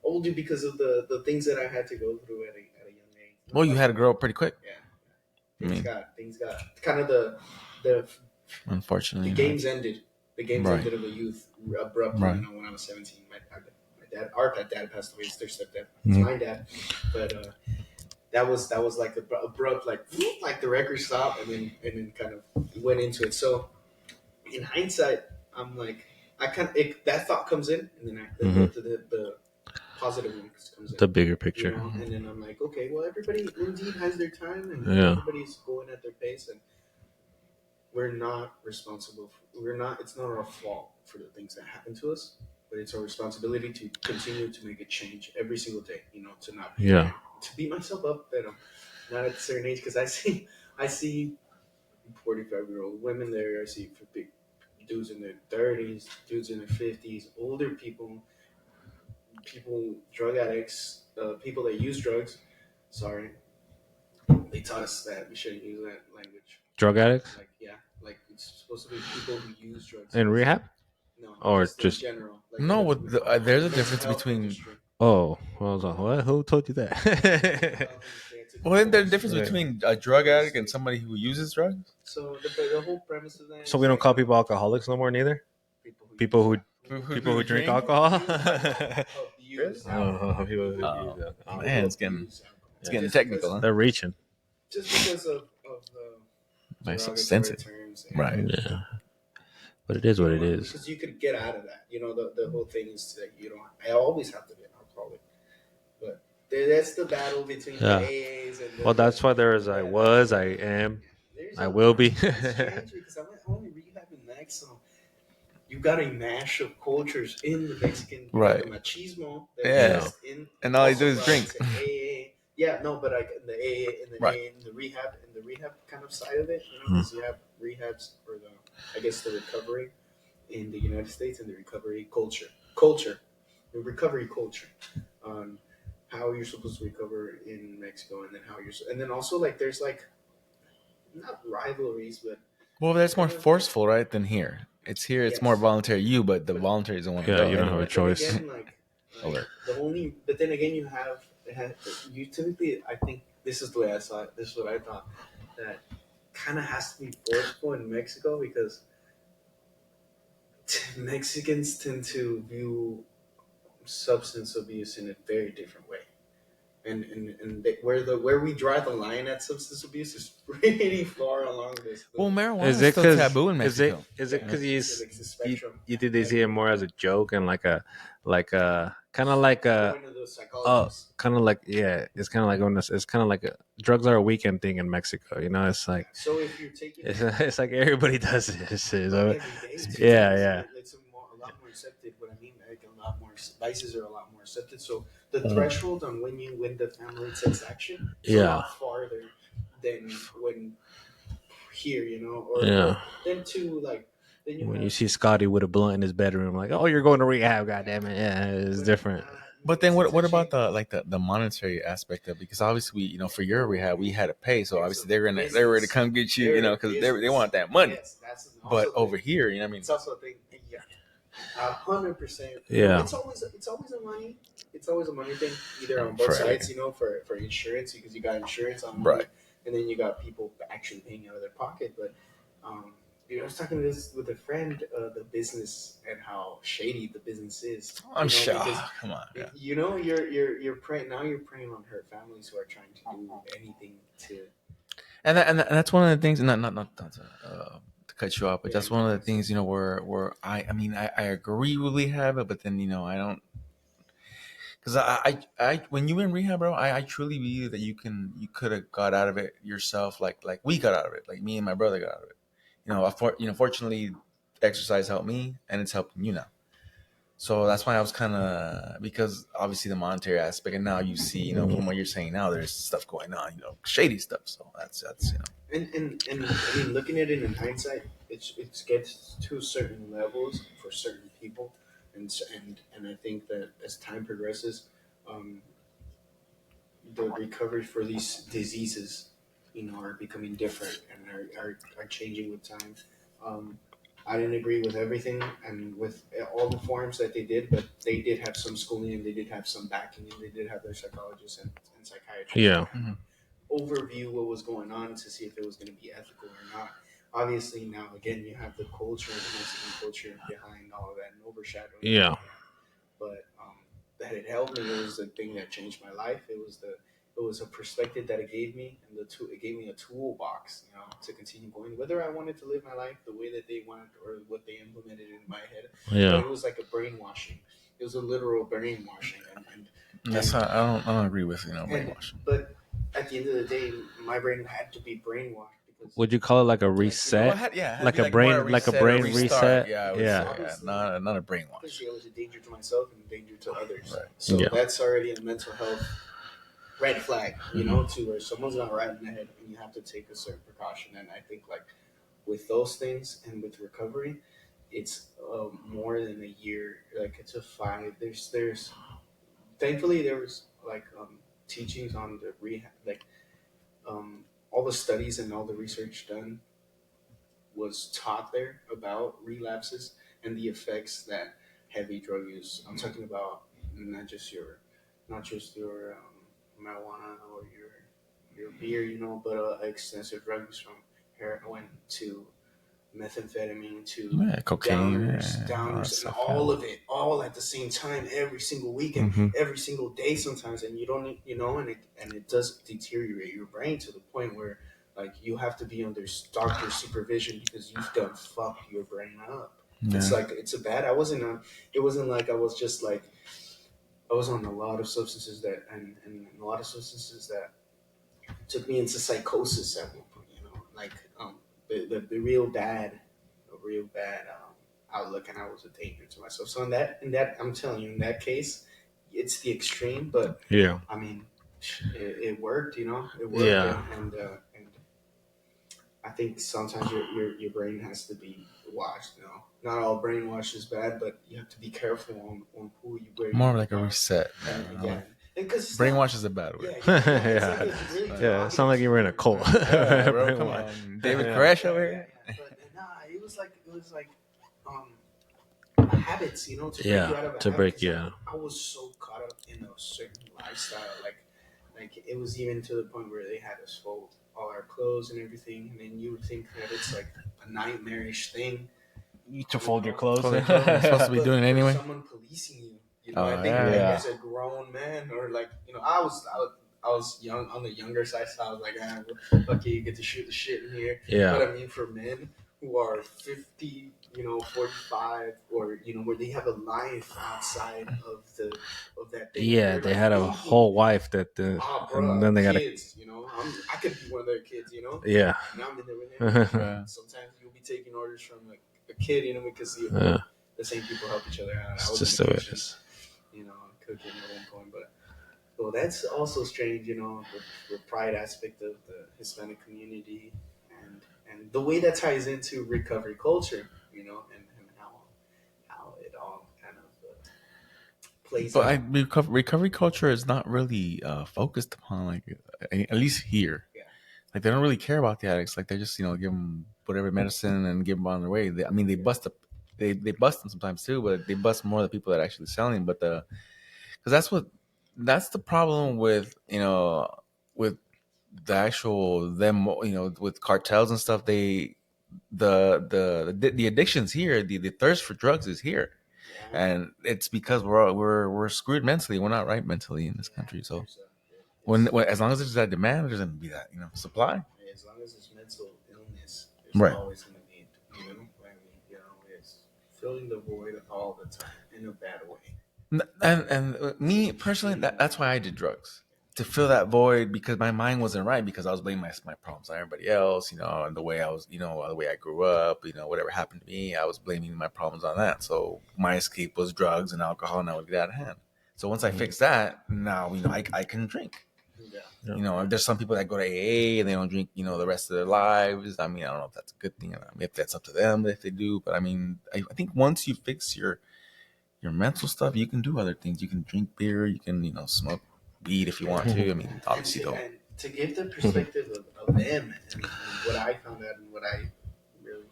older because of the things that I had to go through at a young age. Well, you had to grow up pretty quick. Yeah, I mean, things got kind of the unfortunately, games ended. The games Right. ended of the youth abruptly. Right. When I was 17, our dad passed away. It's their stepdad. It's Mhm. my dad, but that was like abrupt, like the record stopped, and then kind of went into it. So in hindsight, I'm like, that thought comes in, and then Mhm. the positive one comes in. the bigger picture. And then I'm like, okay, well, everybody indeed has their time, and Yeah. everybody's going at their pace, and we're not responsible. We're not. It's not our fault for the things that happen to us, but it's our responsibility to continue to make a change every single day. To not be Yeah. to beat myself up that I'm not at a certain age because I see 45-year-old women there. I see big dudes in their 30s, dudes in their 50s, older people, drug addicts, people that use drugs. Sorry, they taught us that we shouldn't use that language. Drug addicts Like it's supposed to be people who use drugs. in rehab, No, or just in just general. Like No, there's a mental difference health between. industry. oh, well, I was like, what? Who told you Mental that? health industry. It's a Well, isn't there a difference Right. between a drug addict and somebody who uses drugs? So the whole premise of that. So is we don't like, call people alcoholics no more, neither. People who people who drink alcohol. abuse I don't know how people who Oh, use alcohol. man, it's getting Yeah. technical, huh? They're reaching. Just because of the Nice, so derogatory sensitive. terms. Right. Yeah, but it is what it is. Because you could get out of that. The whole thing is that you don't. I always have to be an alcoholic, but that's the battle between Yeah. the AAs and the. Well, that's why there is. I was. I am. I will be. It's strange because I'm only rehabbing next, so you've got a mash of cultures in the Mexican. Right. The machismo. That Yeah. exists in, And all you do is also drink. brought into AA. Yeah, no, but like in the AA, Right. AA, in the rehab kind of side of it, because you have rehabs for the recovery in the United States and the recovery the recovery culture, on how you're supposed to recover in Mexico, and then and then also like there's like not rivalries, but Well, that's more forceful, right, than here. It's here. It's Yes. more voluntary. But the voluntary don't want to Yeah, go. you don't have a anyway. But then choice. again, Okay. but then again, you typically, I think this is the way I saw it. This is what I thought, that kind of has to be forceful in Mexico because Mexicans tend to view substance abuse in a very different way. Where we draw the line at substance abuse is pretty far along this. Well, marijuana Is is it still because taboo in Mexico. is it because It's the spectrum. you think they see it more as a joke and like a kind of like a Going to the psychologists. kind of like yeah, it's kind of like it's kind of like drugs are a weekend thing in Mexico. It's like So if you're taking it's like everybody does this. So, every day, yeah. it's a lot more accepted. What I mean, like a lot more vices are a lot more accepted. So the Mhm. threshold on when the family takes action is a Yeah. lot farther than when here, or Yeah. then to like then When have, you see Scotty with a blunt in his bedroom, like, oh, you're going to rehab, goddamn it. Yeah, it's different. But then what about the monetary aspect of it? Because obviously for your rehab we had to pay, so obviously they were to come get you, because they want that money. Yes, that's But also over here, I mean, it's also a thing. Yeah, 100%. Yeah. It's always a money. It's always a money thing, either on both Right. sides. For insurance, because you got insurance on money, Right. and then you got people actually paying out of their pocket. But I was talking with a friend, the business and how shady the business is. I'm sure. Because, Come on. Yeah. you're preying on hurt families who are trying to do anything to. And that's one of the things. Not to cut you off, but that's one of the things where I agree with rehab, but then I don't. Because I when you were in rehab, bro, I truly believe that you could have got out of it yourself, like we got out of it, like me and my brother got out of it. Fortunately, exercise helped me, and it's helping you now. So that's why I was kind of, because obviously the monetary aspect, and now you see, from what you're saying now, there's stuff going on, shady stuff. So that's And I mean, looking at it in hindsight, it gets to certain levels for certain people, and I think that as time progresses, the recovery for these diseases are becoming different and are changing with time. Um, I didn't agree with everything and with all the forms that they did, but they did have some schooling and they did have some backing and they did have their psychologists and psychiatrists Yeah. to kind of overview what was going on to see if it was going to be ethical or not. Obviously, now again, you have the culture, the Mexican culture behind all of that and overshadowing. Yeah. But that it helped me. It was the thing that changed my life. It was a perspective that it gave me, and it gave me a toolbox, to continue going. Whether I wanted to live my life the way that they wanted or what they implemented in my head, but Yeah. it was like a brainwashing. It was a literal brainwashing, That's not, I don't agree with and brainwashing. but at the end of the day, my brain had to be brainwashed because Would you call it like a reset? Like a brain, like a brain reset? Yeah, Yeah. not a brainwash. obviously I was a danger to myself and a danger to others. Right. So Yeah. that's already a mental health red flag, to where someone's not right in the head and you have to take a certain precaution. And I think like with those things and with recovery, it's more than a year. Like it's a 5. There's thankfully there was like teachings on the rehab, like all the studies and all the research done was taught there about relapses and the effects that heavy drug use. I'm talking about not just your marijuana or your beer, but extensive drug use from heroin to methamphetamine to Cocaine, downers, and all of it, all at the same time, every single weekend, every single day, sometimes, and you don't, and it does deteriorate your brain to the point where like you have to be under doctor supervision because you've done fucked your brain up. Yeah. It's like it's a bad. I wasn't on. It wasn't like I was just like I was on a lot of substances that and a lot of substances that took me into psychosis at one point. Like the real bad, outlook, and I was a danger to myself. So in that, I'm telling you, in that case, it's the extreme. But Yeah. I mean, it worked. It worked. Yeah. And I think sometimes your brain has to be washed. Not all brainwash is bad, but you have to be careful on who you bring. More like a reset. Yeah. Because brainwash is a bad word. Yeah. Yeah. It sounds like you were in a cult. Yeah, bro, come on. David Koresh over here. But nah, it was like habits, to break you out of a to habit, break 'cause yeah. I was so caught up in a certain lifestyle, like it was even to the point where they had us fold all our clothes and everything, and then you would think that it's like a nightmarish thing To fold your clothes. You're supposed to be but doing it for anyway. someone policing you. Oh, I think yeah. as a grown man, or like I was young on the younger side, so I was like, okay, you get to shoot the shit in here. Yeah. But I mean, for men who are 50, 45, or where they have a life outside of that thing. Yeah, They're they like, had a "Ooh, whole wife that bro, and then they got kids. I could be one of their kids. Yeah. And I'm in there with him. Yeah. Sometimes you'll be taking orders from like a kid, because Yeah. the same people help each other out. I It's was just in the the way it kitchen, is. cooking at one point, but well, that's also strange, the pride aspect of the Hispanic community, and the way that ties into recovery culture, and how it all kind of plays But out. recovery culture is not really focused upon, like, at least here. Yeah. Like, they don't really care about the addicts. Like, they just, give them whatever medicine and give them on their way. They bust they bust them sometimes too, but they bust more the people that are actually selling. But because that's the problem with with the actual them, with cartels and stuff. The addictions here, the thirst for drugs is here. And it's because we're screwed mentally. We're not right mentally in this country. So when as long as there's that demand, there's gonna be that supply. As long as it's mental illness, there's Right. always going to be, it's filling the void all the time in a bad way. And me personally, that's why I did drugs, to fill that void, because my mind wasn't right, because I was blaming my problems on everybody else, and the way I was, the way I grew up, whatever happened to me, I was blaming my problems on that. So my escape was drugs and alcohol, and I would get out of hand. So once I fixed that, now I can drink. Yeah. There's some people that go to AA and they don't drink, the rest of their lives. I mean, I don't know if that's a good thing. If that's up to them, if they do. But I mean, I think once you fix your mental stuff, you can do other things. You can drink beer. You can, smoke weed if you want to. I mean, obviously, don't. And to give the perspective of them and what I found out and what I really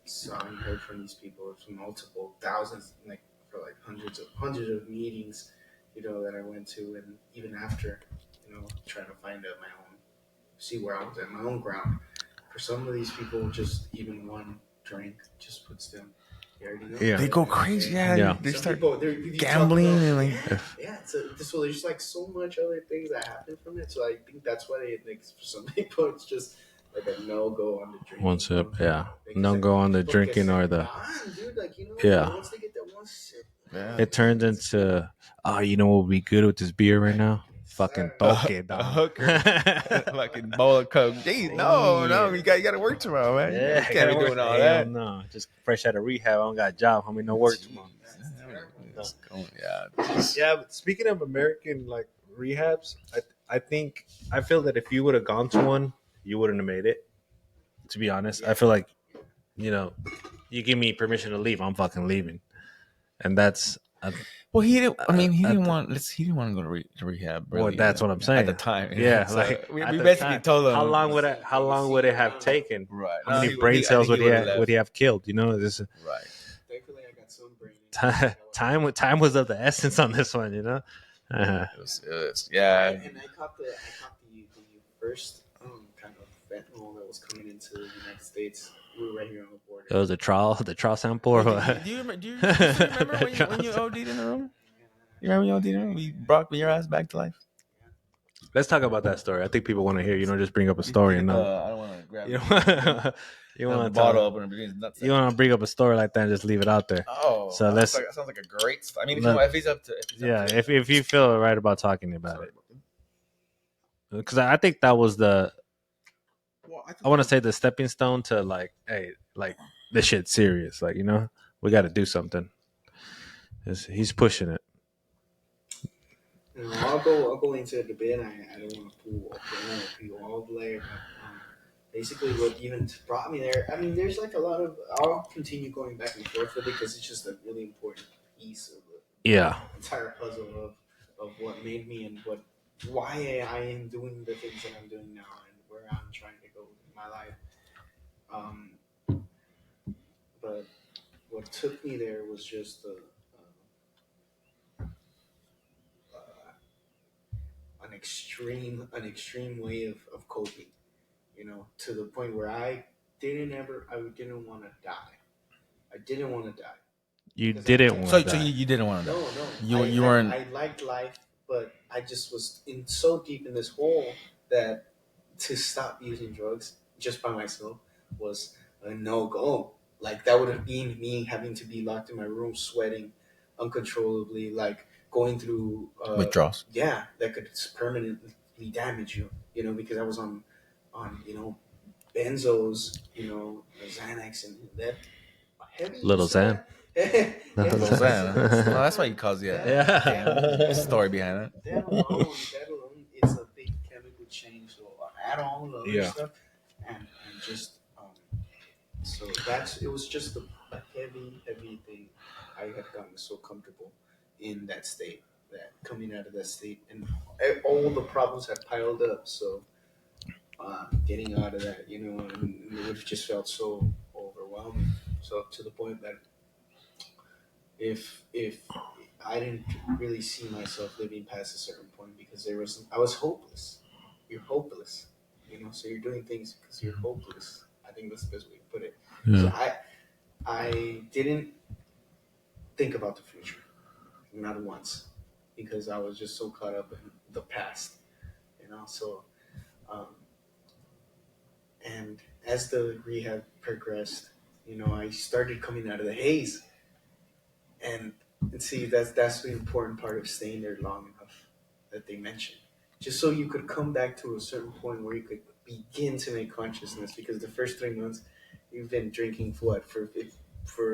saw and heard from these people from multiple thousands, like for like hundreds of meetings, that I went to, and even after, trying to find out see where I was at my own ground. For some of these people, just even one drink just puts them. You already know. Yeah. They go crazy. Yeah, Yeah. they Some start people, gambling and like. yeah. So there's like so much other things that happen from it. So I think that's why for some people it's just like a no go on the drinking. One sip, yeah. Like, No like, go on the people drinking get or sick. the. Nah, dude, like, Yeah. Once they get that one sip, Yeah. It turns into, you know what would be good with this beer right now? Fucking toque, A dog. hooker. Fucking bowl of coke. Jeez, no, you got to work tomorrow, man. Yeah, you can't be doing all Hell that. no, just fresh out of rehab. I don't got a job. Homie, no work tomorrow. Yeah. Yeah, but speaking of American like rehabs, I feel that if you would have gone to one, you wouldn't have made it. To be honest, I feel like, you give me permission to leave, I'm fucking leaving, and that's. Well, he didn't. I mean, he at didn't the- want. He didn't want to go to rehab. Really, Well, that's what I'm saying at the time. Yeah, So like we at the basically time, told him how long would it have taken? Right. How many brain cells would he have killed? This Right. thankfully I got some brain. time was of the essence on this one. It was, yeah. And I caught the first kind of fentanyl that was coming into the United States. We were right here on the border. It was the trial sample or what? Do you remember when you OD'd in the room? You remember you OD'd in the room? We brought your ass back to life. Let's talk about that story. I think people want to hear. Just bring up a story and I not. don't want to grab You the want to bottle opener because it's nuts. You want to bring up a story like that and just leave it out there. Oh, So that let's- sounds like a great. I mean, Let- if he's up to. If you feel right about talking about it, because I think that was the. I want to say the stepping stone to like, hey, like this shit's serious. Like, we got to do something. He's pushing it. I'll go into the debate. I don't want to pull all the layer. Basically, what even brought me there. I mean, there's like a lot of. I'll continue going back and forth with it because it's just a really important piece of Yeah. the entire puzzle of what made me and why I am doing the things that I'm doing now and where I'm trying to go in my life. But what took me there was just an extreme way of coping, to the point where I didn't want to die. I didn't want to die. You didn't want So that. you didn't want to. No. You weren't. I liked life, but I just was so deep in this hole that to stop using drugs just by myself was a no-go. Like, that would have been me having to be locked in my room, sweating uncontrollably, like going through Withdrawals. Yeah, that could permanently damage you. Because I was on benzos, Xanax, and that heavy. Little Xan. Little Xan. Well, that's why he calls you. Yeah. Story behind it. That alone, it's a big chemical change. So add all the other stuff, and just so it was just a heavy thing. I had gotten so comfortable in that state, that coming out of that state, and all the problems had piled up. So getting out of that, and it just felt so overwhelming. So to the point that if I didn't really see myself living past a certain point, because I was hopeless. You're hopeless, so you're doing things because you're hopeless. I think that's the best way to put it. Yeah. So I didn't think about the future, not once, because I was just so caught up in the past, so and as the rehab progressed, I started coming out of the haze. And see, that's the important part of staying there long enough that they mentioned. Just so you could come back to a certain point where you could begin to make consciousness, because the first 3 months you've been drinking for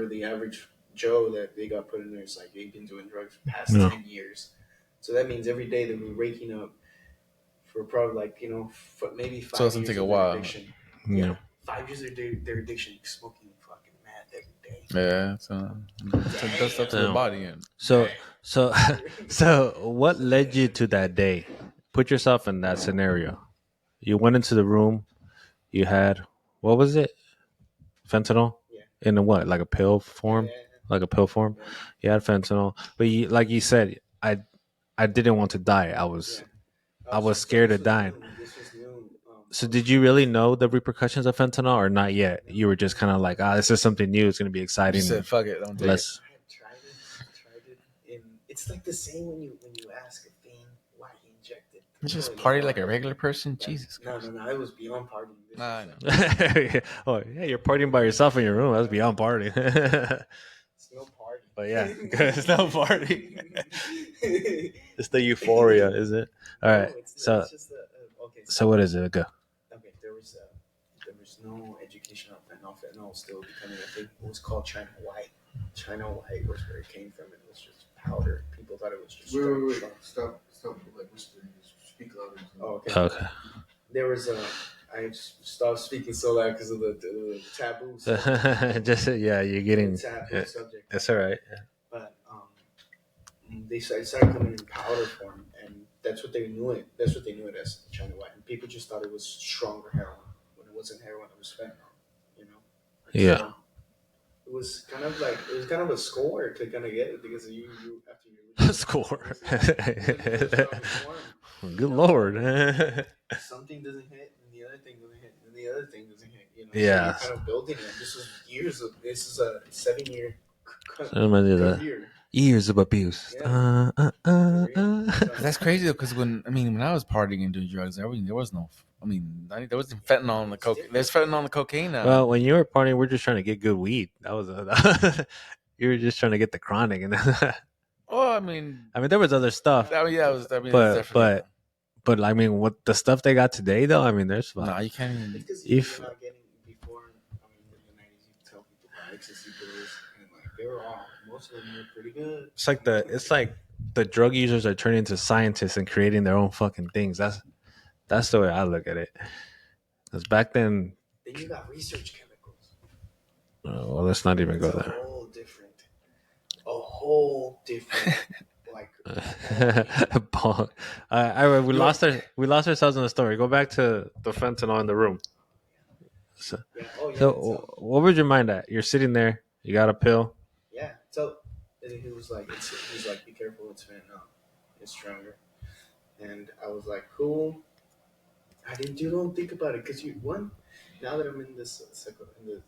the average Joe that they got put in there, it's like they've been doing drugs for the past 10 years. So that means every day that we're waking up for probably maybe 5 years. So it doesn't take a while. Addiction. Yeah. 5 years of their addiction, smoking fucking mad every day. Yeah, so it does stuff to the body. And So what led you to that day? Put yourself in that scenario. You went into the room. You had what was it? Fentanyl Yeah. in a what? Like a pill form? Yeah. Like a pill form? Yeah. You had fentanyl, but you, like you said, I didn't want to die. I was Yeah. I was scared of dying. This was new. So did you really know the repercussions of fentanyl or not yet? You were just kind of like, this is something new. It's going to be You exciting. said, "Fuck it, don't take it." Less. I had tried it, and it's like the same when you ask a thing why he injected. You just party like a regular person. Yeah. Jesus No, Christ. I was beyond partying. This Nah, was I know. like, Oh yeah, you're partying by yourself in your room. That's beyond party. it's no party. But yeah, it's no party. It's the euphoria, is it? All right. No, it's So just okay. so what is it? Go. Okay, there was no education on fentanyl. Fentanyl was still becoming a thing. It was called China White. China White was where it came from. It was just powder. People thought it was just Wait. strong. Stop, like whispering. Speak louder. Oh, okay. Okay. There was I stopped speaking so loud because of the taboo subject. Just yeah, you're getting. Taboo Yeah, subject. that's all right. But they started coming in powder form, and that's what they knew it. That's what they knew it as, China White. And people just thought it was stronger heroin when it wasn't heroin. It was fentanyl. You know. Yeah. So it was kind of a score to kind of get it because you after you Score. Good Good lord. something doesn't hit, and the other thing doesn't hit, and the other thing doesn't hit. You know, Yeah. So you're kind of building it. This is years of. This is a 7-year career. Years of abuse. Yeah. That's crazy though, because when I was partying and doing drugs, there was no. There wasn't fentanyl on the cocaine. There's fentanyl on the cocaine now. Well, when you were partying, we're just trying to get good weed. That was you were just trying to get the chronic, and Well, there was other stuff. yeah, it was. But I mean, what the stuff they got today, though? I mean, there's no, you can't even. Because If- you're not getting before. In the 90s, you tell people about ecstasy pills, and like they were all most of them were pretty good. it's like the drug users are turning into scientists and creating their own fucking things. That's the way I look at it. Because back then, Then you got research chemicals. well, let's not even go It's there. a whole different like. We lost ourselves in the story. Go back to the fentanyl in the room. So, Yeah. what was your mind at? You're sitting there. You got a pill. Yeah. So he was like, be careful, it's fentanyl. It's stronger. And I was like, cool. You don't think about it because now that I'm in this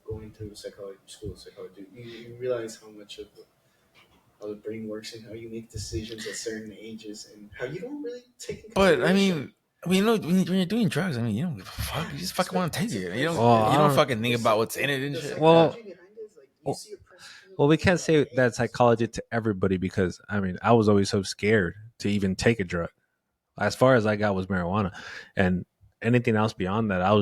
going through psychology school, you realize how much of how the brain works and how you make decisions at certain ages and how you don't really take. But when you're doing drugs, you don't give a fuck. You just fucking want to take it. You don't fucking think about what's in it and shit. Well, we can't say that psychology to everybody because I was always so scared to even take a drug. As far as I got was marijuana, and anything else beyond that, I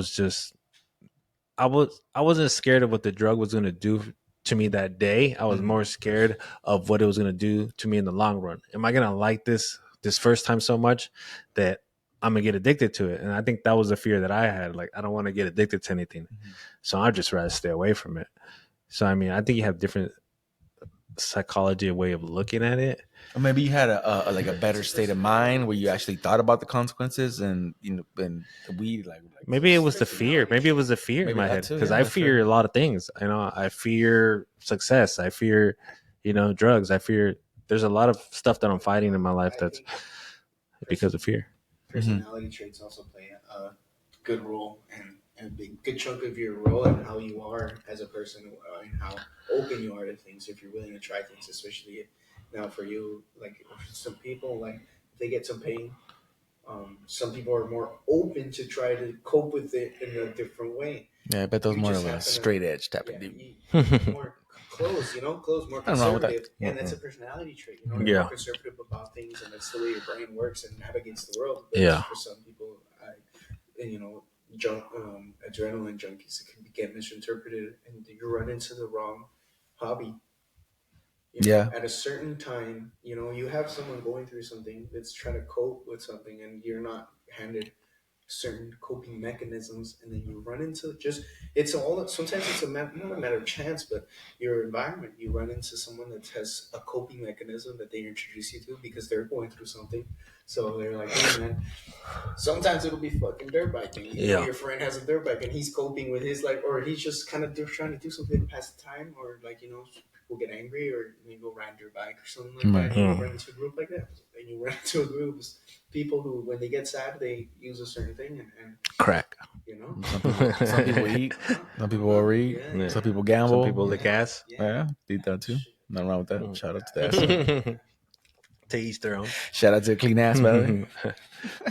wasn't scared of what the drug was going to do to me that day. I was more scared of what it was going to do to me in the long run. Am I going to like this first time so much that I'm going to get addicted to it? And I think that was the fear that I had. Like, I don't want to get addicted to anything. So I'd just rather stay away from it. So, I think you have different psychology, a way of looking at it. Or maybe you had a better state of mind where you actually thought about the consequences and and the weed like maybe it was the fear. Maybe it was the fear in my head because I fear a lot of things. I fear success. I fear, drugs. I fear there's a lot of stuff that I'm fighting in my life that's because of fear. Personality traits also play a good role and a good chunk of your role and how you are as a person and how open you are to things. If you're willing to try things, especially now for you, like some people, like if they get some pain, some people are more open to try to cope with it in a different way. Yeah, I bet those more of a straight edge type of dude. More close, more Nothing wrong with that. conservative, and that's a personality trait. You're Yeah. more conservative about things, and that's the way your brain works and navigates the world. But Yeah. For some people, adrenaline junkies, it can get misinterpreted, and you run into the wrong hobby. Yeah. At a certain time, you have someone going through something that's trying to cope with something, and you're not handed certain coping mechanisms, and then you run into just it's all sometimes it's not a matter of chance, but your environment. You run into someone that has a coping mechanism that they introduce you to because they're going through something. So they're like, hey man, sometimes it'll be fucking dirt biking. You know, your friend has a dirt bike and he's coping with his like, or he's just kind of trying to do something to pass the time, or like people get angry, or you go ride your bike or something like that. And you run into a group like that, and you run into a group of people who, when they get sad, they use a certain thing and Crack. you know, Some people eat, some people will read, Yeah. some people gamble. Some people lick ass. Yeah, did that too. Nothing wrong with that. Shout out to that. To each their own. Shout out to Clean Ass, by the way.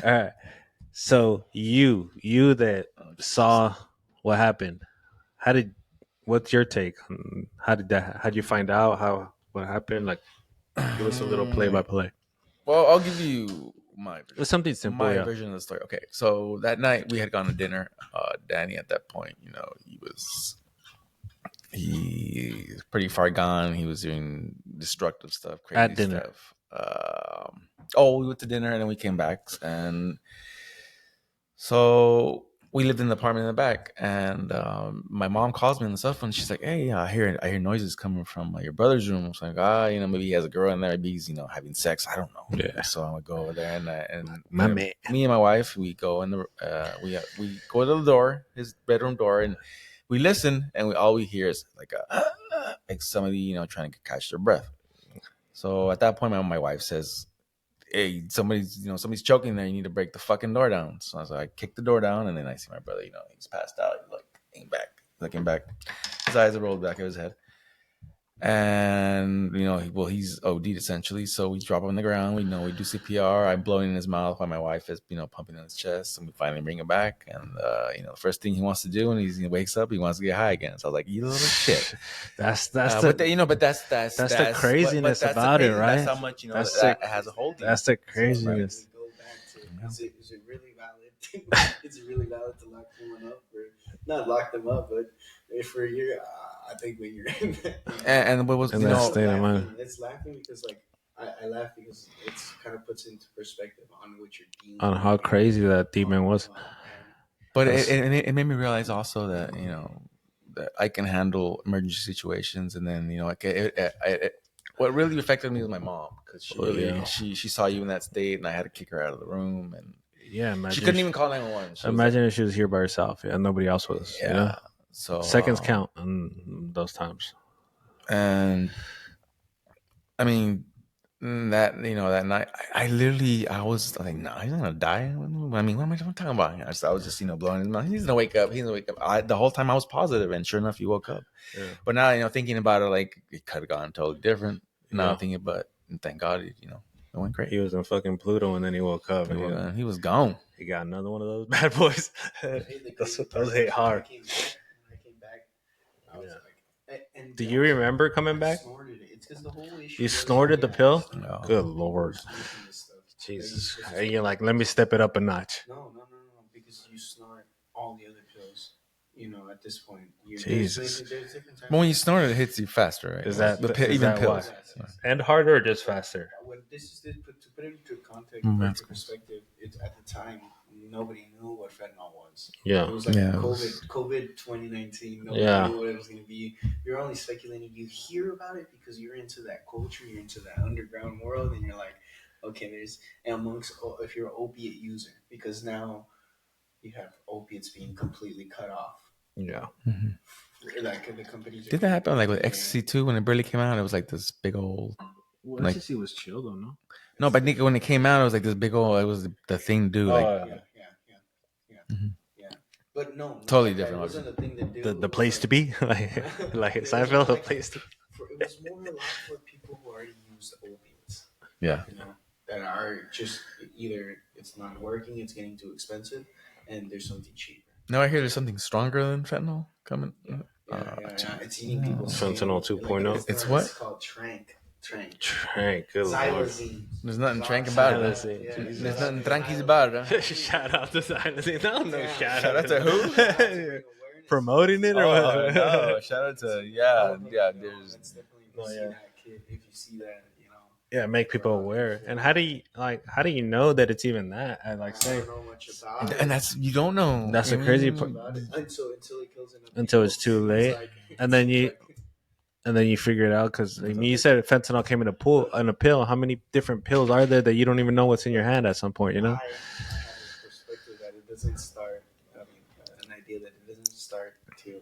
All right. So you that saw what happened, what's your take? How'd you find out what happened? Like, give us a little play by play. Well, I'll give you my version. It's something simple. My Yeah. version of the story. Okay, so that night we had gone to dinner. Danny, at that point, he's pretty far gone. He was doing destructive stuff, crazy At dinner. stuff. We went to dinner and then we came back, and so we lived in the apartment in the back. And my mom calls me on the cell phone. She's like, "Hey, I hear noises coming from your brother's room." I was like, maybe he has a girl in there. Maybe he's having sex. I don't know. Yeah. So I'm gonna go over there and My man. me and my wife, we go in the we go to the door, his bedroom door, and we listen, and all we hear is like like somebody trying to catch their breath. So at that point, my wife says, "Hey, somebody's choking there. You need to break the fucking door down." So I kick the door down, and then I see my brother. He's passed out, looking back. His eyes are rolled back of his head, and he's OD'd essentially. So we drop him on the ground. We do CPR. I'm blowing in his mouth while my wife is pumping in his chest, and we finally bring him back. And the first thing he wants to do when he wakes up, he wants to get high again. So I was like, "You little shit." That's the craziness about it, right? That's how much that has a hold. That's the craziness. Go back to, is it really valid? Is it really valid to lock someone up, or not lock them up, but for a year? I think when you're in that, and what was in that state of mind, it's laughing because I laugh because it kind of puts into perspective on what you're dealing on how crazy that demon was. But it made me realize also that that I can handle emergency situations, and then what really affected me was my mom, because she saw you in that state, and I had to kick her out of the room, and she couldn't even call 911. Imagine if she was here by herself, and nobody else was. Yeah. So seconds count on those times. And I mean that night, I was like, no, he's not gonna die. I mean, what am I talking about? I was just blowing his mouth. He's gonna wake up. The whole time I was positive, and sure enough, he woke up. Yeah. But now thinking about it, like, it could have gone totally different. Now thinking, but thank God, it went great. He was in fucking Pluto, and then he woke up. And he was gone. He got another one of those bad boys. Those hit hard. When I came back, I was like, and do you remember coming back? It's because the whole issue. You snorted the pill? No. Good Lord. Jesus. And you're like, let me step it up a notch. No. Because you snort all the other pills. At this point. Jesus. But when you snort it hits you faster, right? Is that even pills? And harder or just faster? When this is to put it into context, into perspective, it's at the time nobody knew what fentanyl was. Yeah. It was like COVID 2019. Nobody knew what it was going to be. You're only speculating. You hear about it because you're into that culture, you're into that underground world, and you're like, okay, if you're an opiate user, because now you have opiates being completely cut off. Yeah. Mm-hmm. Like the companies. Did that happen like with ecstasy too? When it barely came out, it was like this big old. Well, ecstasy was chill though, no? No, but when it came out, it was like this big old. It was the thing to do. Yeah. But no, totally different. It wasn't a thing to do. The place to be, like Seinfeld, the place to. It was more a lot for people who already use opiates. Yeah. That are just either it's not working, it's getting too expensive, and there's something cheaper. No, I hear there's something stronger than fentanyl coming. Yeah. It's eating people. Fentanyl 2.0. It's what? It's called Trank. Good Xylazine. There's nothing trank about it. There's nothing tranquis about it. Shout out to Xylazine. No, shout out to who? Promoting it or what? No, shout out to There's It's definitely if you see that, yeah, make people aware. And how do you know that it's even that? I like I say don't know much about it. And that's you don't know. that's I the crazy mean, part. About it until it kills enough Until people. it's too It's late, like and it then seems you like and then you figure it out because I mean, you said fentanyl came in a pill. How many different pills are there that you don't even know what's in your hand at some point? You know? I have a perspective that it doesn't start. I mean, an idea that it doesn't start to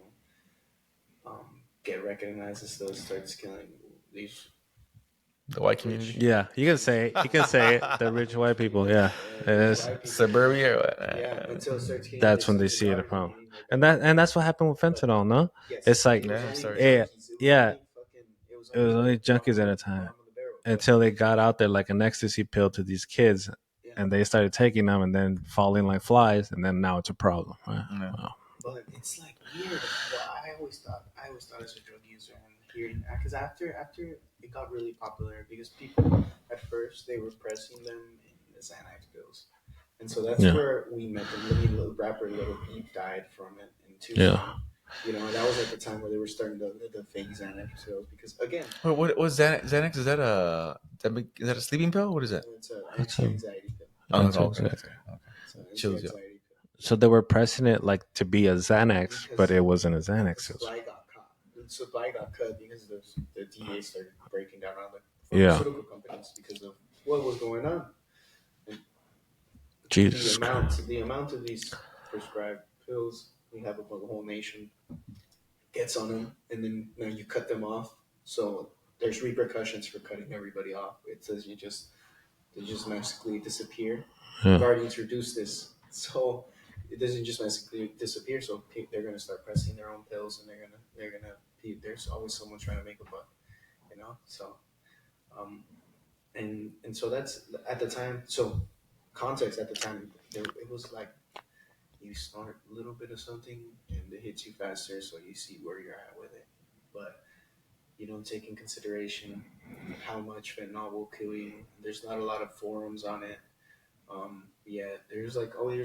get recognized until it starts killing these the white rich. community, Yeah, you can say it. You can say it. The rich white people. Yeah, it Rich is. white people. suburbia. Or what? Yeah, until it starts hitting That's this when they into see it a dark problem, community like and that's what happened with fentanyl. No, yes, it's it like was Yeah, only sorry. yeah, junkies. It was yeah. only fucking. It was only the junkies at a time bottom of the barrel. But until they got out there like an ecstasy pill to these kids, yeah, and they started taking them and then falling like flies, and then now it's a problem. Right? Yeah. Wow. but it's like weird. Well, I always thought as a drug user and hearing that because after it got really popular because people at first they were pressing them in the Xanax pills, and so that's Yeah, where we met the little rapper Little Peep died from it in yeah. Tucson. You know, that was at the time where they were starting the fake Xanax pills because again, What was Xanax? Is that a sleeping pill? What is that? it's an That's anti-anxiety pill. Oh, that's okay, it. okay, okay. It's an Chills you. anti-anxiety pill. So they were pressing it like to be a Xanax, but Because it wasn't a the Xanax. supply got caught. The supply got cut because the DA started breaking down on the Yeah, pharmaceutical companies because of what was going on. And Jesus. the amount of these prescribed pills we have about the whole nation gets on them, and then now you cut them off. So there's repercussions for cutting everybody off. It says they just magically disappear. Yeah. We've already introduced this, so it doesn't just magically disappear. So they're gonna start pressing their own pills, and they're gonna there's always someone trying to make a buck, you know. So and so that's at the time. So context at the time, it was like you start a little bit of something and it hits you faster, so you see where you're at with it, but you don't take in consideration how much fentanyl will kill you. There's not a lot of forums on it. Yeah, there's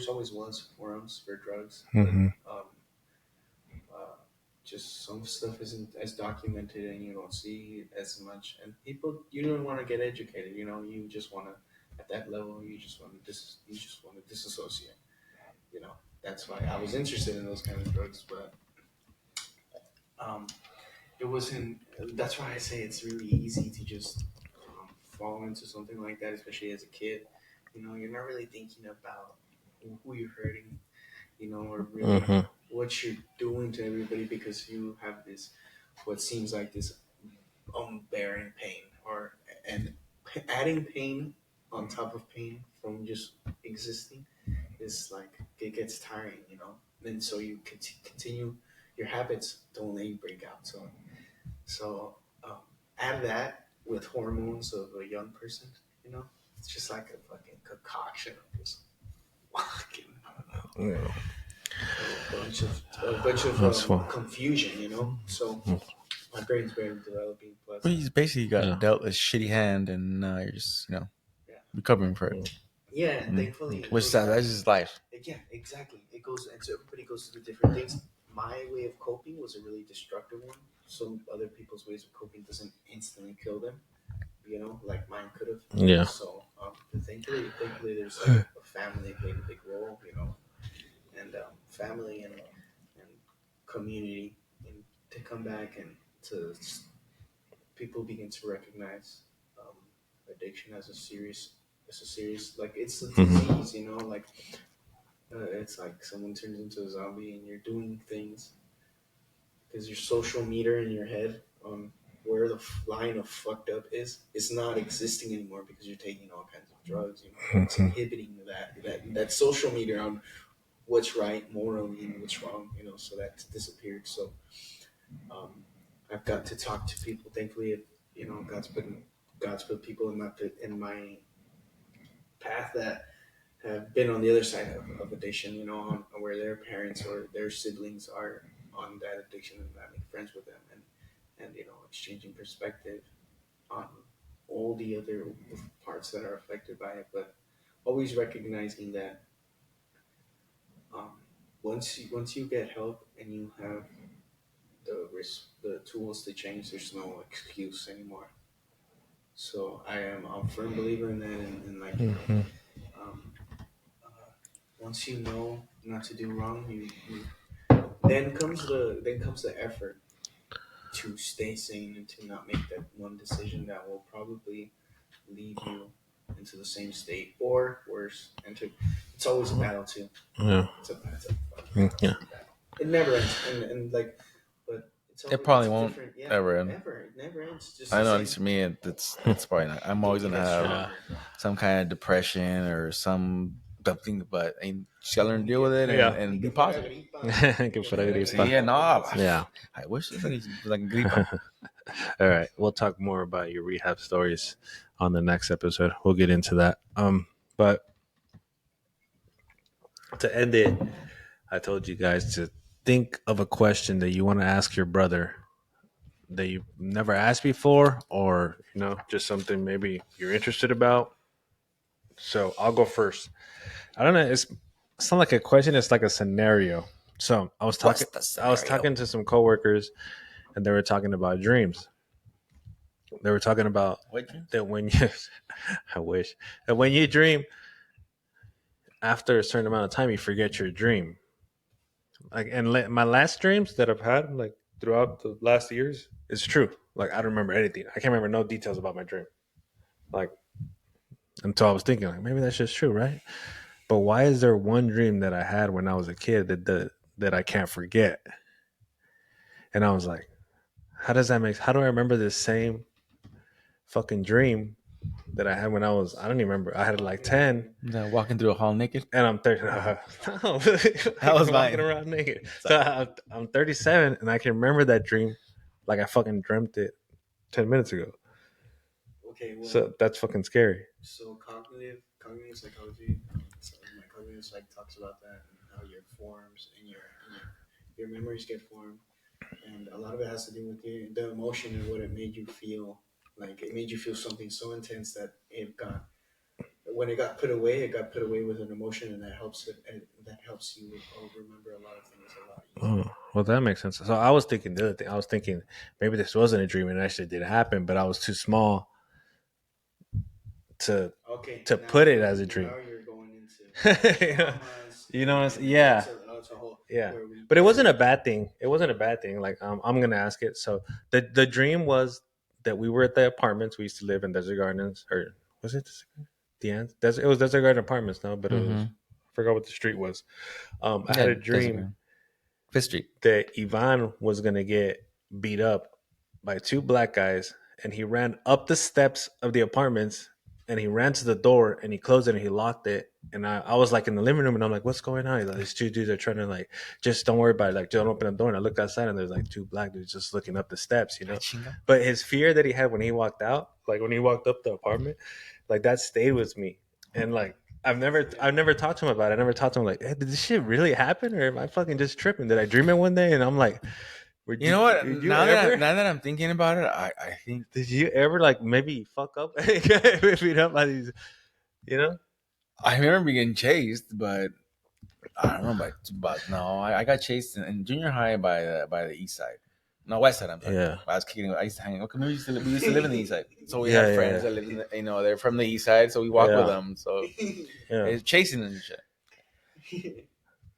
always once forums for drugs, but Hmm. uh, just some stuff isn't as documented, and you don't see as much. And people, you don't want to get educated. You know, you just want to at that level, you just want to disassociate. You know, that's why I was interested in those kind of drugs, but um, it wasn't. That's why I say it's really easy to just fall into something like that, especially as a kid. You know, you're not really thinking about who you're hurting, you know, or really Hmm. what you're doing to everybody because you have this, what seems like this unbearing pain, or and adding pain on top of pain from just existing is like it gets tiring, you know. And so you continue your habits don't let you break out. So um, add that with hormones of a young person, you know, it's just like a fucking concoction of just fucking, I don't know, Yeah. a bunch of That's fun. confusion, you know. So my brain's barely developing. Plus, Well, he's basically got Yeah. dealt a shitty hand, and you're just yeah, recovering for it. yeah. And thankfully, it Which goes that's just life. yeah, exactly. It goes, and so everybody goes through different things. My way of coping was a really destructive one. Some other people's ways of coping doesn't instantly kill them, you know, like mine could have. Yeah. So, thankfully, there's like a family played a big role, you know, and family and community, and to come back and to people begin to recognize um, addiction as a serious, like it's a Mhm. disease, you know, like it's like someone turns into a zombie and you're doing things because your social meter in your head on where the line of fucked up is not existing anymore because you're taking all kinds of drugs. You know, it's Mhm. inhibiting that social meter on what's right morally and what's wrong. You know, so that's disappeared. So um, I've got to talk to people. Thankfully, you know, God's put people in my path that have been on the other side of addiction, you know, on where their parents or their siblings are on that addiction, and I make friends with them, and you know, exchanging perspective on all the other parts that are affected by it, but always recognizing that um, once you get help and you have the tools to change, there's no excuse anymore. So I am a firm believer in that, and like Mhm. um, once you know not to do wrong, you then comes the effort to stay sane and to not make that one decision that will probably leave you into the same state or worse. It's always a battle too. Yeah. It's a fucking Yeah. battle. It never ends, and like, but It probably it's won't different. Yeah, ever end. it never ends. Just I the know, at same. least for me, it's probably not. I'm always gonna It gets have stronger. some kind of depression or something, but I just gotta learn to deal with it Yeah. and be positive. Que fuera gripa. Yeah, no. Yeah. I wish it was like gripa. All right. We'll talk more about your rehab stories on the next episode. We'll get into that. But to end it, I told you guys to think of a question that you want to ask your brother that you've never asked before, or just something maybe you're interested about. So I'll go first. I don't know. It's not like a question. It's like a scenario. So I was talking. I was talking to some coworkers, and they were talking about dreams. They were talking about What dreams? that when you, I wish that when you dream, after a certain amount of time, you forget your dream. Like, and my last dreams that I've had, like throughout the last years, it's true. Like, I don't remember anything. I can't remember no details about my dream. Like, until I was thinking, like, maybe that's just true, right? But why is there one dream that I had when I was a kid that I can't forget? And I was like, how does that make? How do I remember this same fucking dream that I had when I don't even remember. I had like 10, Walking through a hall naked. and I'm 30. No, that was walking mine. around naked. So I'm 37, and I can remember that dream like I fucking dreamt it 10 minutes ago. Okay, well, So that's fucking scary. so cognitive psychology. So my cognitive psych talks about that and how your forms and your memories get formed, and a lot of it has to do with the emotion and what it made you feel. Like it made you feel something so intense that when it got put away, with an emotion, and that helps you remember a lot of things a lot easier. Oh, well, that makes sense. So I was thinking the other thing. I was thinking maybe this wasn't a dream and it actually did happen, but I was too small to Okay, to now put it as a dream. Now you're going into You know, traumas, yeah. That's a whole, Yeah, where we- but it wasn't a bad thing. It wasn't a bad thing. Like I'm gonna ask it. So the dream was that we were at the apartments we used to live in, Desert Gardens, or was it the end? It was Desert Garden Apartments, no, but it was. I forgot what the street was. I had a dream Fifth Street. that Ivan was gonna get beat up by two black guys, and he ran up the steps of the apartments, and he ran to the door, and he closed it, and he locked it. And I was like in the living room, and I'm like, "What's going on?" He's like, "These two dudes are trying to like, just don't worry about it. Like, don't open the door." And I looked outside, and there's like two black dudes just looking up the steps, But his fear that he had when he walked out, like when he walked up the apartment, like that stayed with me, and like. I've never talked to him about it. I never talked to him like, hey, did this shit really happen, or am I fucking just tripping? Did I dream it one day? And I'm like, You know what? Now that I'm thinking about it, I think. Did you ever like maybe fuck up, beat up by these? I remember getting chased, but I don't know. But no, I got chased in junior high by the east side. No, west side. I'm sorry. Yeah. I was kidding. I used to hang. Okay, we used to live in the east side, so we Yeah, had friends that live in they're from the east side, so we walk with them. So Yeah. it's chasing and shit.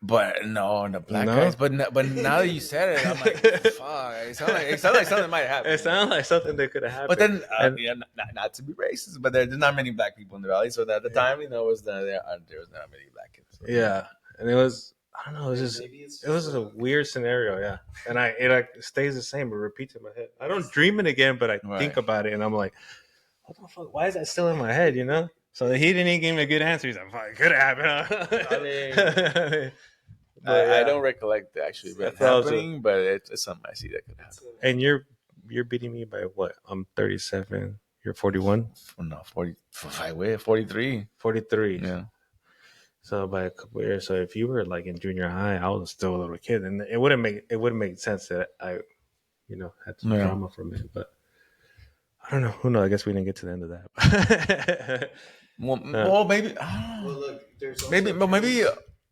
But no, the black No? guys. But now that you said it, I'm like, fuck. It sounds like something might happen. It sounds like something that could have happened. But then, And- not to be racist, but there's not many black people in the valley. So at the time, there was not many black kids. So. yeah, and it was I don't know. It was just Maybe it's it was a weird scenario, yeah. And it like stays the same. It repeats in my head. I don't dream it again, but I think about it, and I'm like, what the fuck? Why is that still in my head? So he didn't even give me a good answer. He's like, fuck, it could have happened. I mean, I don't recollect the actual event happening, but it's something I see that could happen. And you're beating me by what? I'm 37. You're 41. No, 43. 43. Yeah. So by a couple years. So if you were like in junior high, I was still a little kid, and it wouldn't make sense that I, had some drama from it. But I don't know. Who knows? I guess we didn't get to the end of that. Well, maybe. Well, look, there's also Maybe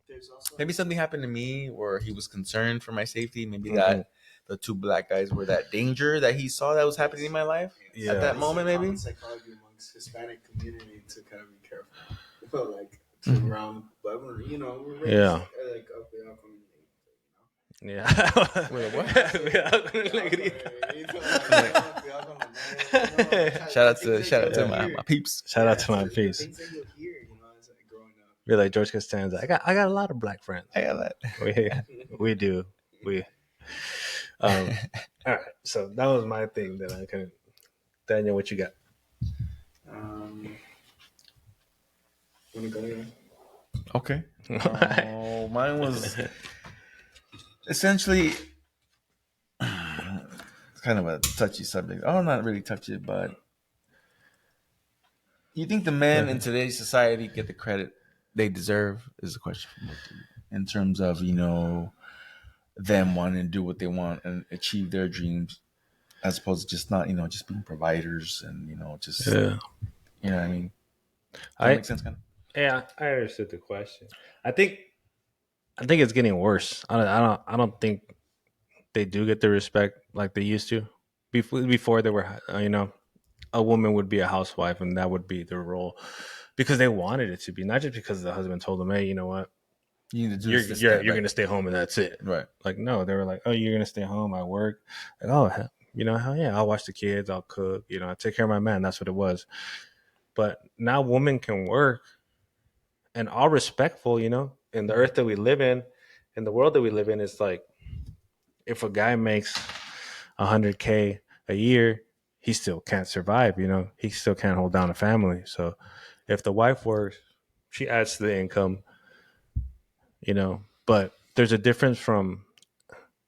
there's also something happened to me where he was concerned for my safety. Maybe that the two black guys were that danger that he saw that was happening in my life Yeah. at that It's moment, a maybe. common psychology amongst Hispanic community to kind of be careful, like to Mhm. around, but we're, you know, we're Yeah. raised like up without community, Yeah. Wait, what? Shout out to my peeps. Shout out to my the peeps. things that you'll hear, you know, as growing up. Be like George Costanza. I got a lot of black friends. I got that. We do. All right. So that was my thing that I couldn't. Daniel, what you got? Want to go there? Okay. Mine was essentially it's kind of a touchy subject. Oh, not really touchy, but you think the men in today's society get the credit they deserve? Is the question from both of you. In terms of, you know, them wanting to do what they want and achieve their dreams, as opposed to just not, you know, just being providers and, you know, just you know what I mean. That makes sense, kind of. Yeah, I understood the question. I think it's getting worse. I don't think they do get the respect like they used to. Before they were, you know, a woman would be a housewife and that would be their role because they wanted it to be, not just because the husband told them, "Hey, you know what? You need to do You're going to stay home and that's it." Right. Like, no, they were like, "Oh, you're going to stay home. I work." Like, "Oh, you know, hell yeah, I'll watch the kids. I'll cook. You know, I take care of my man." That's what it was. But now women can work and all respectful, you know, in the earth that we live in the world that we live in, it's like if a guy makes 100K a year, he still can't survive, you know, he still can't hold down a family. So if the wife works, she adds to the income, you know, but there's a difference from,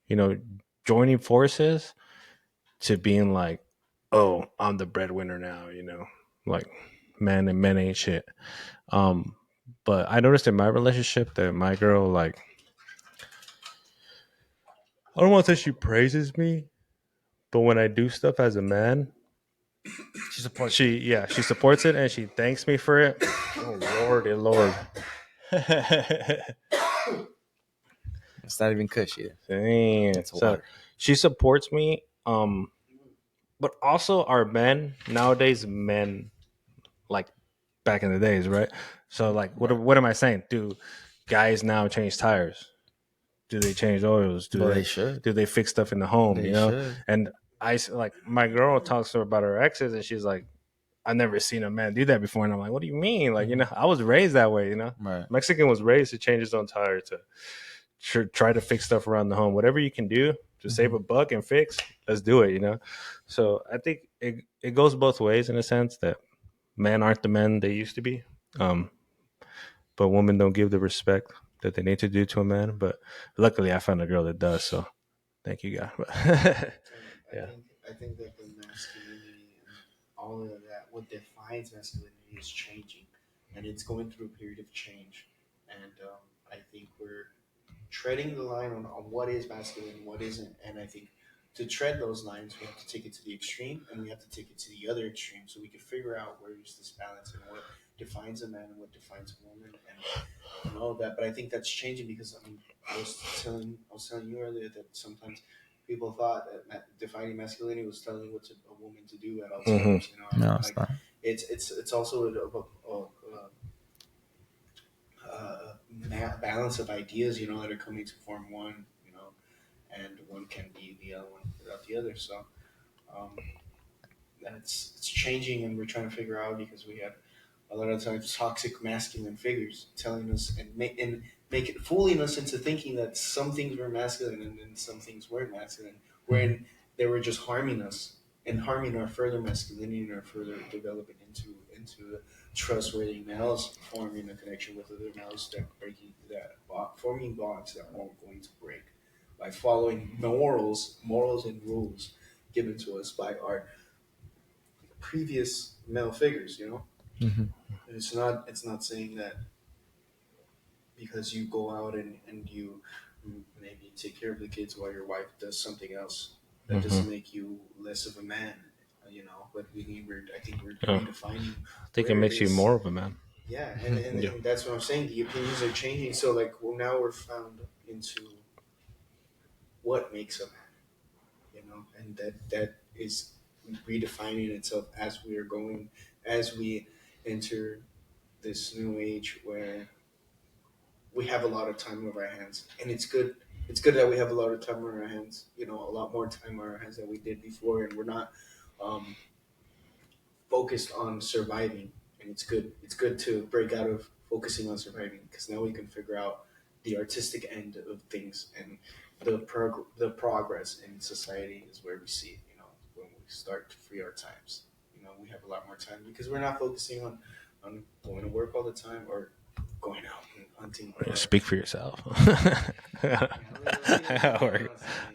you know, joining forces to being like, oh, I'm the breadwinner now, you know, like men ain't shit. But I noticed in my relationship that my girl, like, I don't want to say she praises me, but when I do stuff as a man, she supports it and she thanks me for it. Oh Lord. It's not even cushy. Dang. So she supports me. But also our men nowadays, like back in the days, right? So like, what am I saying? Do guys now change tires? Do they change oils? They should. Do they fix stuff in the home? They you know, should. and I like my girl talks to her about her exes, and she's like, "I've never seen a man do that before." And I'm like, "What do you mean? Like, you know, I was raised that way. You know, Right. Mexican was raised to change his own tire, to try to fix stuff around the home. Whatever you can do to save a buck and fix, let's do it. You know." So I think it goes both ways in a sense that men aren't the men they used to be, but women don't give the respect that they need to do to a man. But luckily, I found a girl that does. So thank you, God. Yeah. I think that the masculinity and all of that, what defines masculinity, is changing, and it's going through a period of change. And I think we're treading the line on what is masculine and what isn't. And I think to tread those lines, we have to take it to the extreme, and we have to take it to the other extreme, so we can figure out where is this balance and what defines a man and what defines a woman, and all of that. But I think that's changing because I was telling you earlier that sometimes people thought that defining masculinity was telling what a woman to do at all times. You know, No, it's not. It's also a balance of ideas, you know, that are coming to form one, you know, and one can be the other one without the other. So it's changing, and we're trying to figure out, because we have a lot of times toxic masculine figures telling us and make it fooling us into thinking that some things were masculine and then some things weren't masculine, when they were just harming us and harming our further masculinity and our further development into trustworthy males, forming a connection with other males forming bonds that aren't going to break by following morals and rules given to us by our previous male figures. You know, it's not saying that because you go out and you maybe take care of the kids while your wife does something else, that doesn't make you less of a man. You know, but I think we're redefining. I think it makes you more of a man. Yeah, and that's what I'm saying. The opinions are changing. So, like, now we're found into what makes a man. and that is redefining itself as we are going, as we enter this new age where we have a lot of time on our hands, and it's good. It's good that we have a lot of time on our hands. A lot more time on our hands than we did before, and we're not um, focused on surviving. And it's good. It's good to break out of focusing on surviving because now we can figure out the artistic end of things, and the progress in society is where we see it. When we start to free our times. We have a lot more time because we're not focusing on going to work all the time or going out and hunting. Speak for yourself.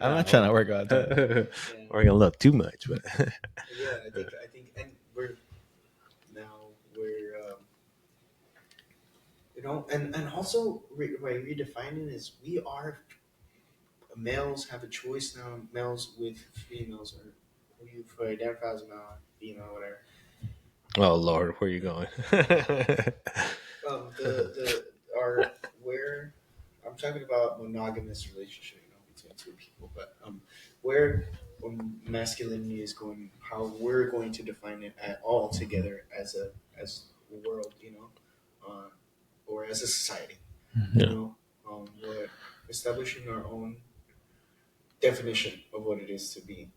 I'm not trying to work on that. Working a little too much, but Yeah, I think, and we're and also redefining is we are males have a choice now. Males with females, or who you identify as male, female, whatever. oh Lord, where are you going? The are where I'm talking about monogamous relationship, between two people, but where masculinity is going, how we're going to define it all together as a world, or as a society, Yeah. we're establishing our own definition of what it is to be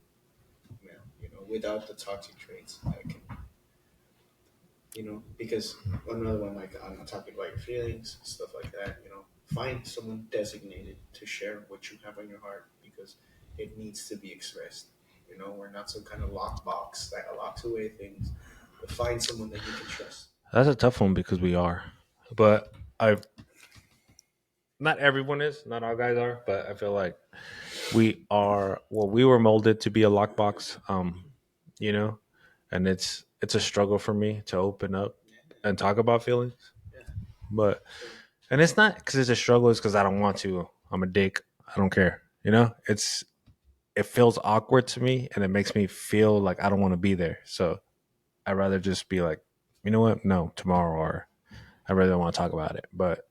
male, without the toxic traits that can, because another one, like, I'm not talking about your feelings, stuff like that, find someone designated to share what you have on your heart because it needs to be expressed. We're not some kind of lockbox that locks away things, but find someone that you can trust. That's a tough one because we are, but not everyone is, not all guys are, but I feel like we are. Well, we were molded to be a lockbox, and it's a struggle for me to open up and talk about feelings. But and it's not because it's a struggle; it's because I don't want to. I'm a dick. I don't care. It feels awkward to me, and it makes me feel like I don't want to be there. So I'd rather just be like, you know what? No, tomorrow, or I really don't want to talk about it. But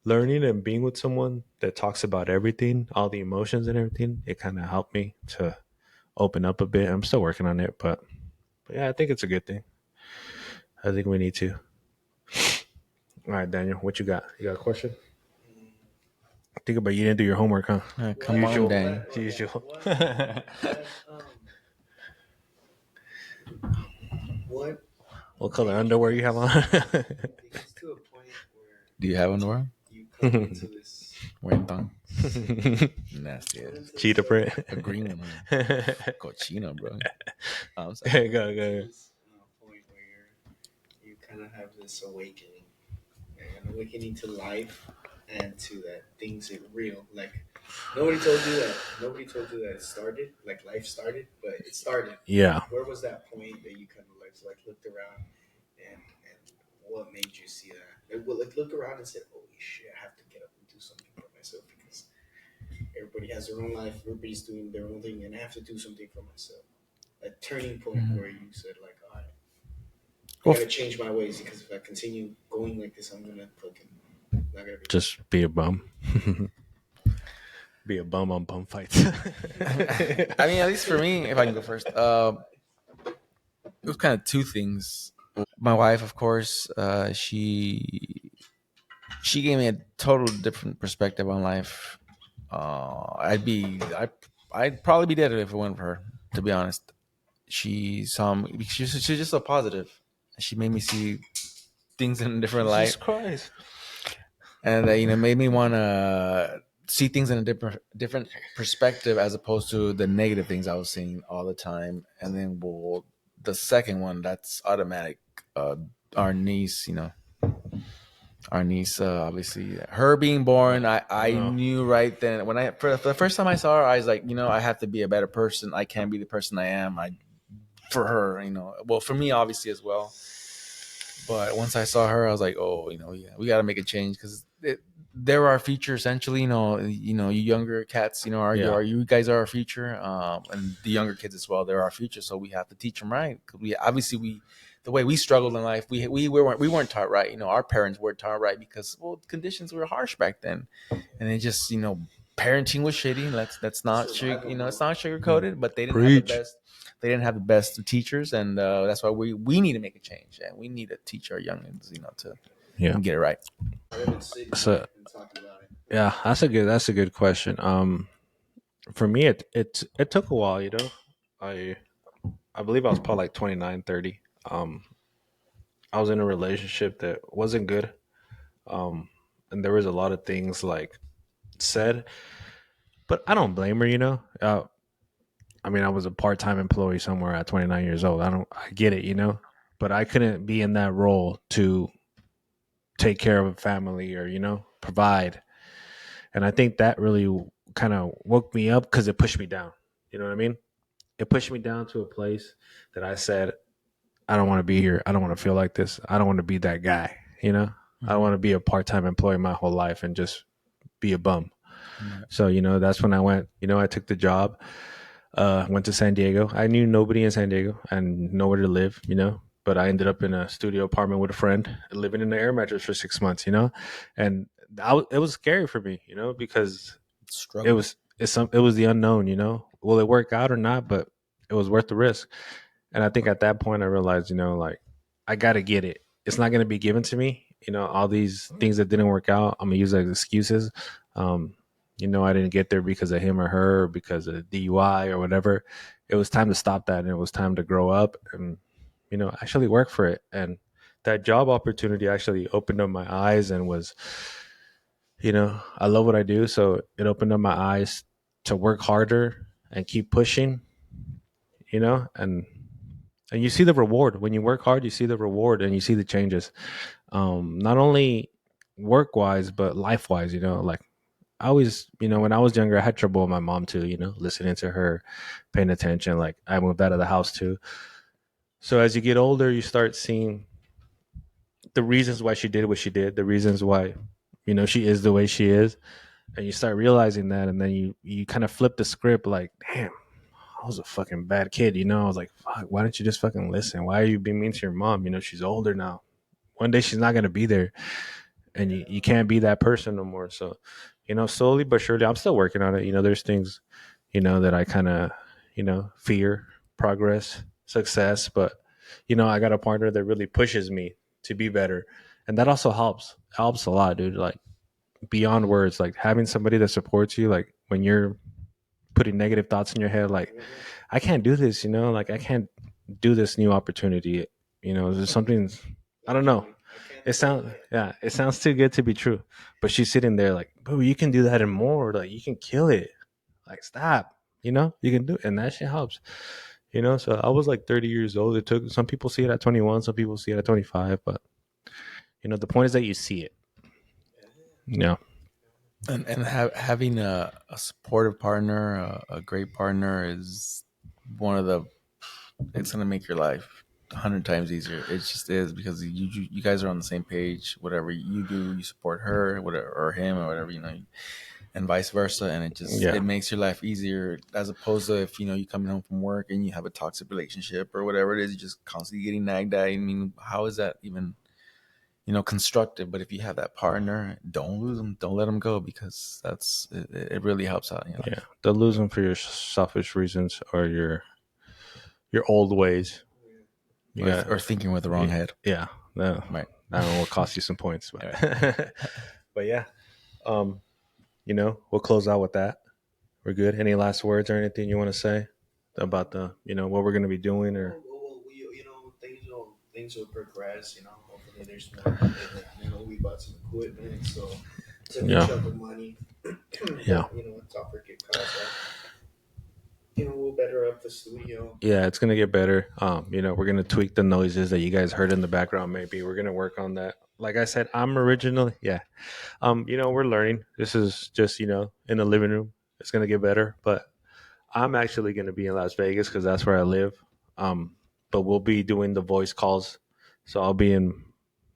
learning and being with someone that talks about everything, all the emotions and everything, it kind of helped me to open up a bit. I'm still working on it, but yeah, I think it's a good thing. I think we need to. All right, Daniel, what you got? You got a question? Think about you didn't do your homework, huh? Come on, Danny. As usual. What What color underwear you have on? it gets to a point where Do you have underwear? you come into this Wearing thong? Nasty ass. Cheetah print. A green one. Huh? Cochino, bro. I'm sorry. go. this point where you kind of have this awakening, an awakening to life and to that things are real. Like nobody told you that. Nobody told you that it started. Like life started, but it started. Yeah. Where was that point that you kind of like looked around and what made you see that? Like look around and said, "Holy shit! I have to get up and do something for myself because everybody has their own life. Everybody's doing their own thing, and I have to do something for myself." A turning point where you said, like, "All right, I gotta change my ways because if I continue going like this, I'm gonna fucking not gonna be." Just be a bum. Be a bum on bum fights. I mean, at least for me, if I can go first, it was kind of two things. My wife, of course, she gave me a total different perspective on life. I'd probably be dead if it wasn't for her. To be honest, she saw me. She's just so positive. She made me see things in a different light. Jesus Christ. And made me want to see things in a different perspective as opposed to the negative things I was seeing all the time. And then the second one, that's automatic. Our niece, obviously her being born, I knew right then for the first time I saw her, I was like, I have to be a better person. I can't be the person I am. For her, well, for me obviously as well. But once I saw her, I was like, oh, yeah, we got to make a change because they're our future essentially. You younger cats, you guys are our future, and the younger kids as well. They're our future, so we have to teach them right. Because the way we struggled in life, we weren't taught right. Our parents weren't taught right because conditions were harsh back then, and it just parenting was shitty. Let's not it's not sugar coated, but they didn't have Preach. the best. They didn't have the best of teachers, and that's why we need to make a change, and we need to teach our youngins, to get it right. I haven't sitting So here and talking about it. yeah, that's a good question. For me, it took a while. I believe I was probably like 29, 30. I was in a relationship that wasn't good. And there was a lot of things like said, but I don't blame her. I mean, I was a part-time employee somewhere at 29 years old. I get it. But I couldn't be in that role to take care of a family or, provide. And I think that really kind of woke me up because it pushed me down. You know what I mean? It pushed me down to a place that I said, I don't want to be here. I don't want to feel like this. I don't want to be that guy. I don't want to be a part-time employee my whole life and just be a bum. Right. So, that's when I went, I took the job, went to San Diego. I knew nobody in San Diego and nowhere to live, but I ended up in a studio apartment with a friend living in the air mattress for 6 months, and it was scary for me, because Struggle. it was the unknown, will it work out or not? But it was worth the risk. And I think at that point I realized, like I got to get it. It's not going to be given to me. All these things that didn't work out, I'm going to use as excuses. I didn't get there because of him or her or because of DUI or whatever. It was time to stop that. And it was time to grow up and, actually work for it. And that job opportunity actually opened up my eyes and was, I love what I do. So it opened up my eyes to work harder and keep pushing, and you see the reward. When you work hard, you see the reward and you see the changes. Not only work wise, but life wise, like I always, when I was younger, I had trouble with my mom too, listening to her, paying attention. Like I moved out of the house too. So as you get older, you start seeing the reasons why she did what she did, the reasons why, she is the way she is. And you start realizing that. And then you kind of flip the script like, damn, I was a fucking bad kid, I was like, fuck, why don't you just fucking listen? Why are you being mean to your mom? She's older now. One day she's not going to be there. And you can't be that person no more. So, slowly but surely, I'm still working on it. There's things, that I kind of, fear, progress, success. But, I got a partner that really pushes me to be better. And that also helps a lot, dude. Like beyond words, like having somebody that supports you, like when you're putting negative thoughts in your head, like I can't do this, like I can't do this new opportunity. There's something, I don't know. It sounds too good to be true. But she's sitting there like, bro, you can do that and more. Like you can kill it. Like stop. You can do it. And that shit helps. So I was like 30 years old. It took some people see it at 21, some people see it at 25. But the point is that you see it. Yeah. And having a supportive partner, a great partner is one of the. It's gonna make your life 100 times easier. It just is because you guys are on the same page. Whatever you do, you support her, whatever, or him, or whatever and vice versa. And it makes your life easier as opposed to if you coming home from work and you have a toxic relationship or whatever it is, you just constantly getting nagged at. I mean, how is that even? Constructive. But if you have that partner, don't lose them. Don't let them go because it really helps out. Yeah, don't lose them for your selfish reasons or your old ways. Yeah, or thinking with the wrong head. Yeah, no, right. That one will cost you some points, but but yeah, we'll close out with that. We're good. Any last words or anything you want to say about the what we're going to be doing or? Things will progress. Hopefully there's more. We bought some equipment, so it's a good chunk of money. Yeah. Tougher get costs out. We'll better up the studio. Yeah, it's gonna get better. We're gonna tweak the noises that you guys heard in the background. Maybe we're gonna work on that. Like I said, I'm originally we're learning. This is just in the living room. It's gonna get better, but I'm actually gonna be in Las Vegas because that's where I live. But we'll be doing the voice calls. So I'll be in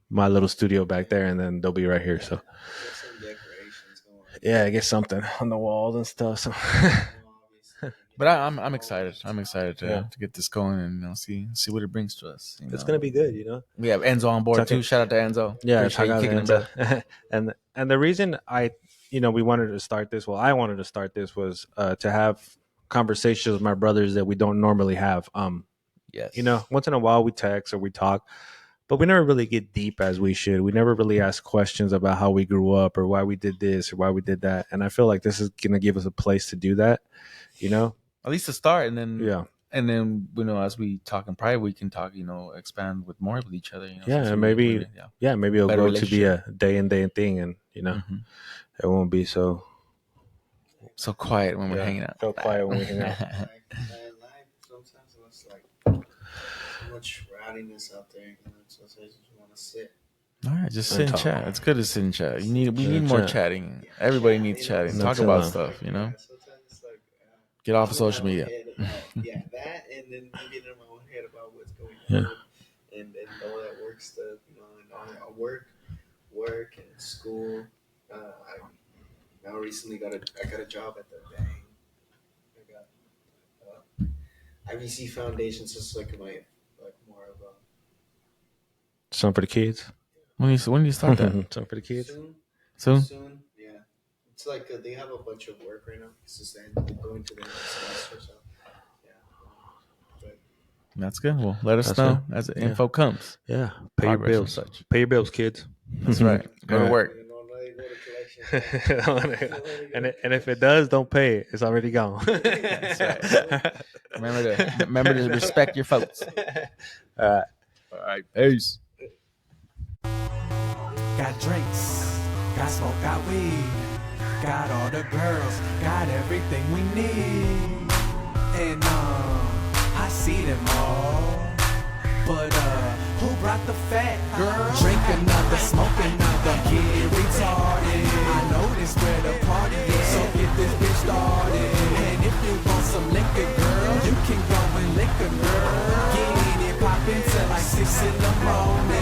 my little studio back there and then they'll be right here. So get some decorations going. Yeah, get something on the walls and stuff. So but I'm excited. I'm excited to get this going and see what it brings to us. It's gonna be good, We have Enzo on board too. Shout out to Enzo. Yeah, shout out to Enzo. And the reason I we wanted to start this. Well, I wanted to start this was to have conversations with my brothers that we don't normally have. Yes. Once in a while we text or we talk, but we never really get deep as we should. We never really ask questions about how we grew up or why we did this or why we did that. And I feel like this is gonna give us a place to do that. At least to start, and then Yeah. and then as we talk in private, we can talk, expand with more with each other. Yeah, since and we maybe really- maybe it'll Better grow to be a relationship. day in thing, and Mhm. it won't be so So quiet when we're Yeah, hanging out. so quiet when we hang out. Life sometimes it's like so much rowdiness out there. Sometimes you just want to sit. All right, just And sit and talk. chat. It's good to sit and chat. We Sit need and more chat. chatting. Everybody needs chatting. No Talk chill about out. stuff. Yeah, sometimes it's like Get off of social media. Yeah, that, and then you get in my own head about what's going Yeah. on, and all that work stuff, and all work and school. I now recently I got a job at the bank. I got IBC Foundation, so it's like more of a Something for the kids. When do you start that? Something for the kids. Soon? Soon, yeah. It's like they have a bunch of work right now. It's just going to the end of the semester, so yeah. But That's good. Well, let us That's know right. as the Yeah. info comes. Yeah, pay your Progress and bills. such. Pay your bills, kids. That's right. Go to Right. work. they go to collection. and if it does, don't pay it. It's already gone. That's right. Remember to respect your folks. All right. Peace. Got drinks, got smoke, got weed, got all the girls, got everything we need. And I see them all. But who brought the fat? Girl, drink another, smoke another, get retarded. I know this where the party is, so get this bitch started. And if you want some liquor, girl, you can go and lick a girl. Get in it, pop into like 6 in the morning.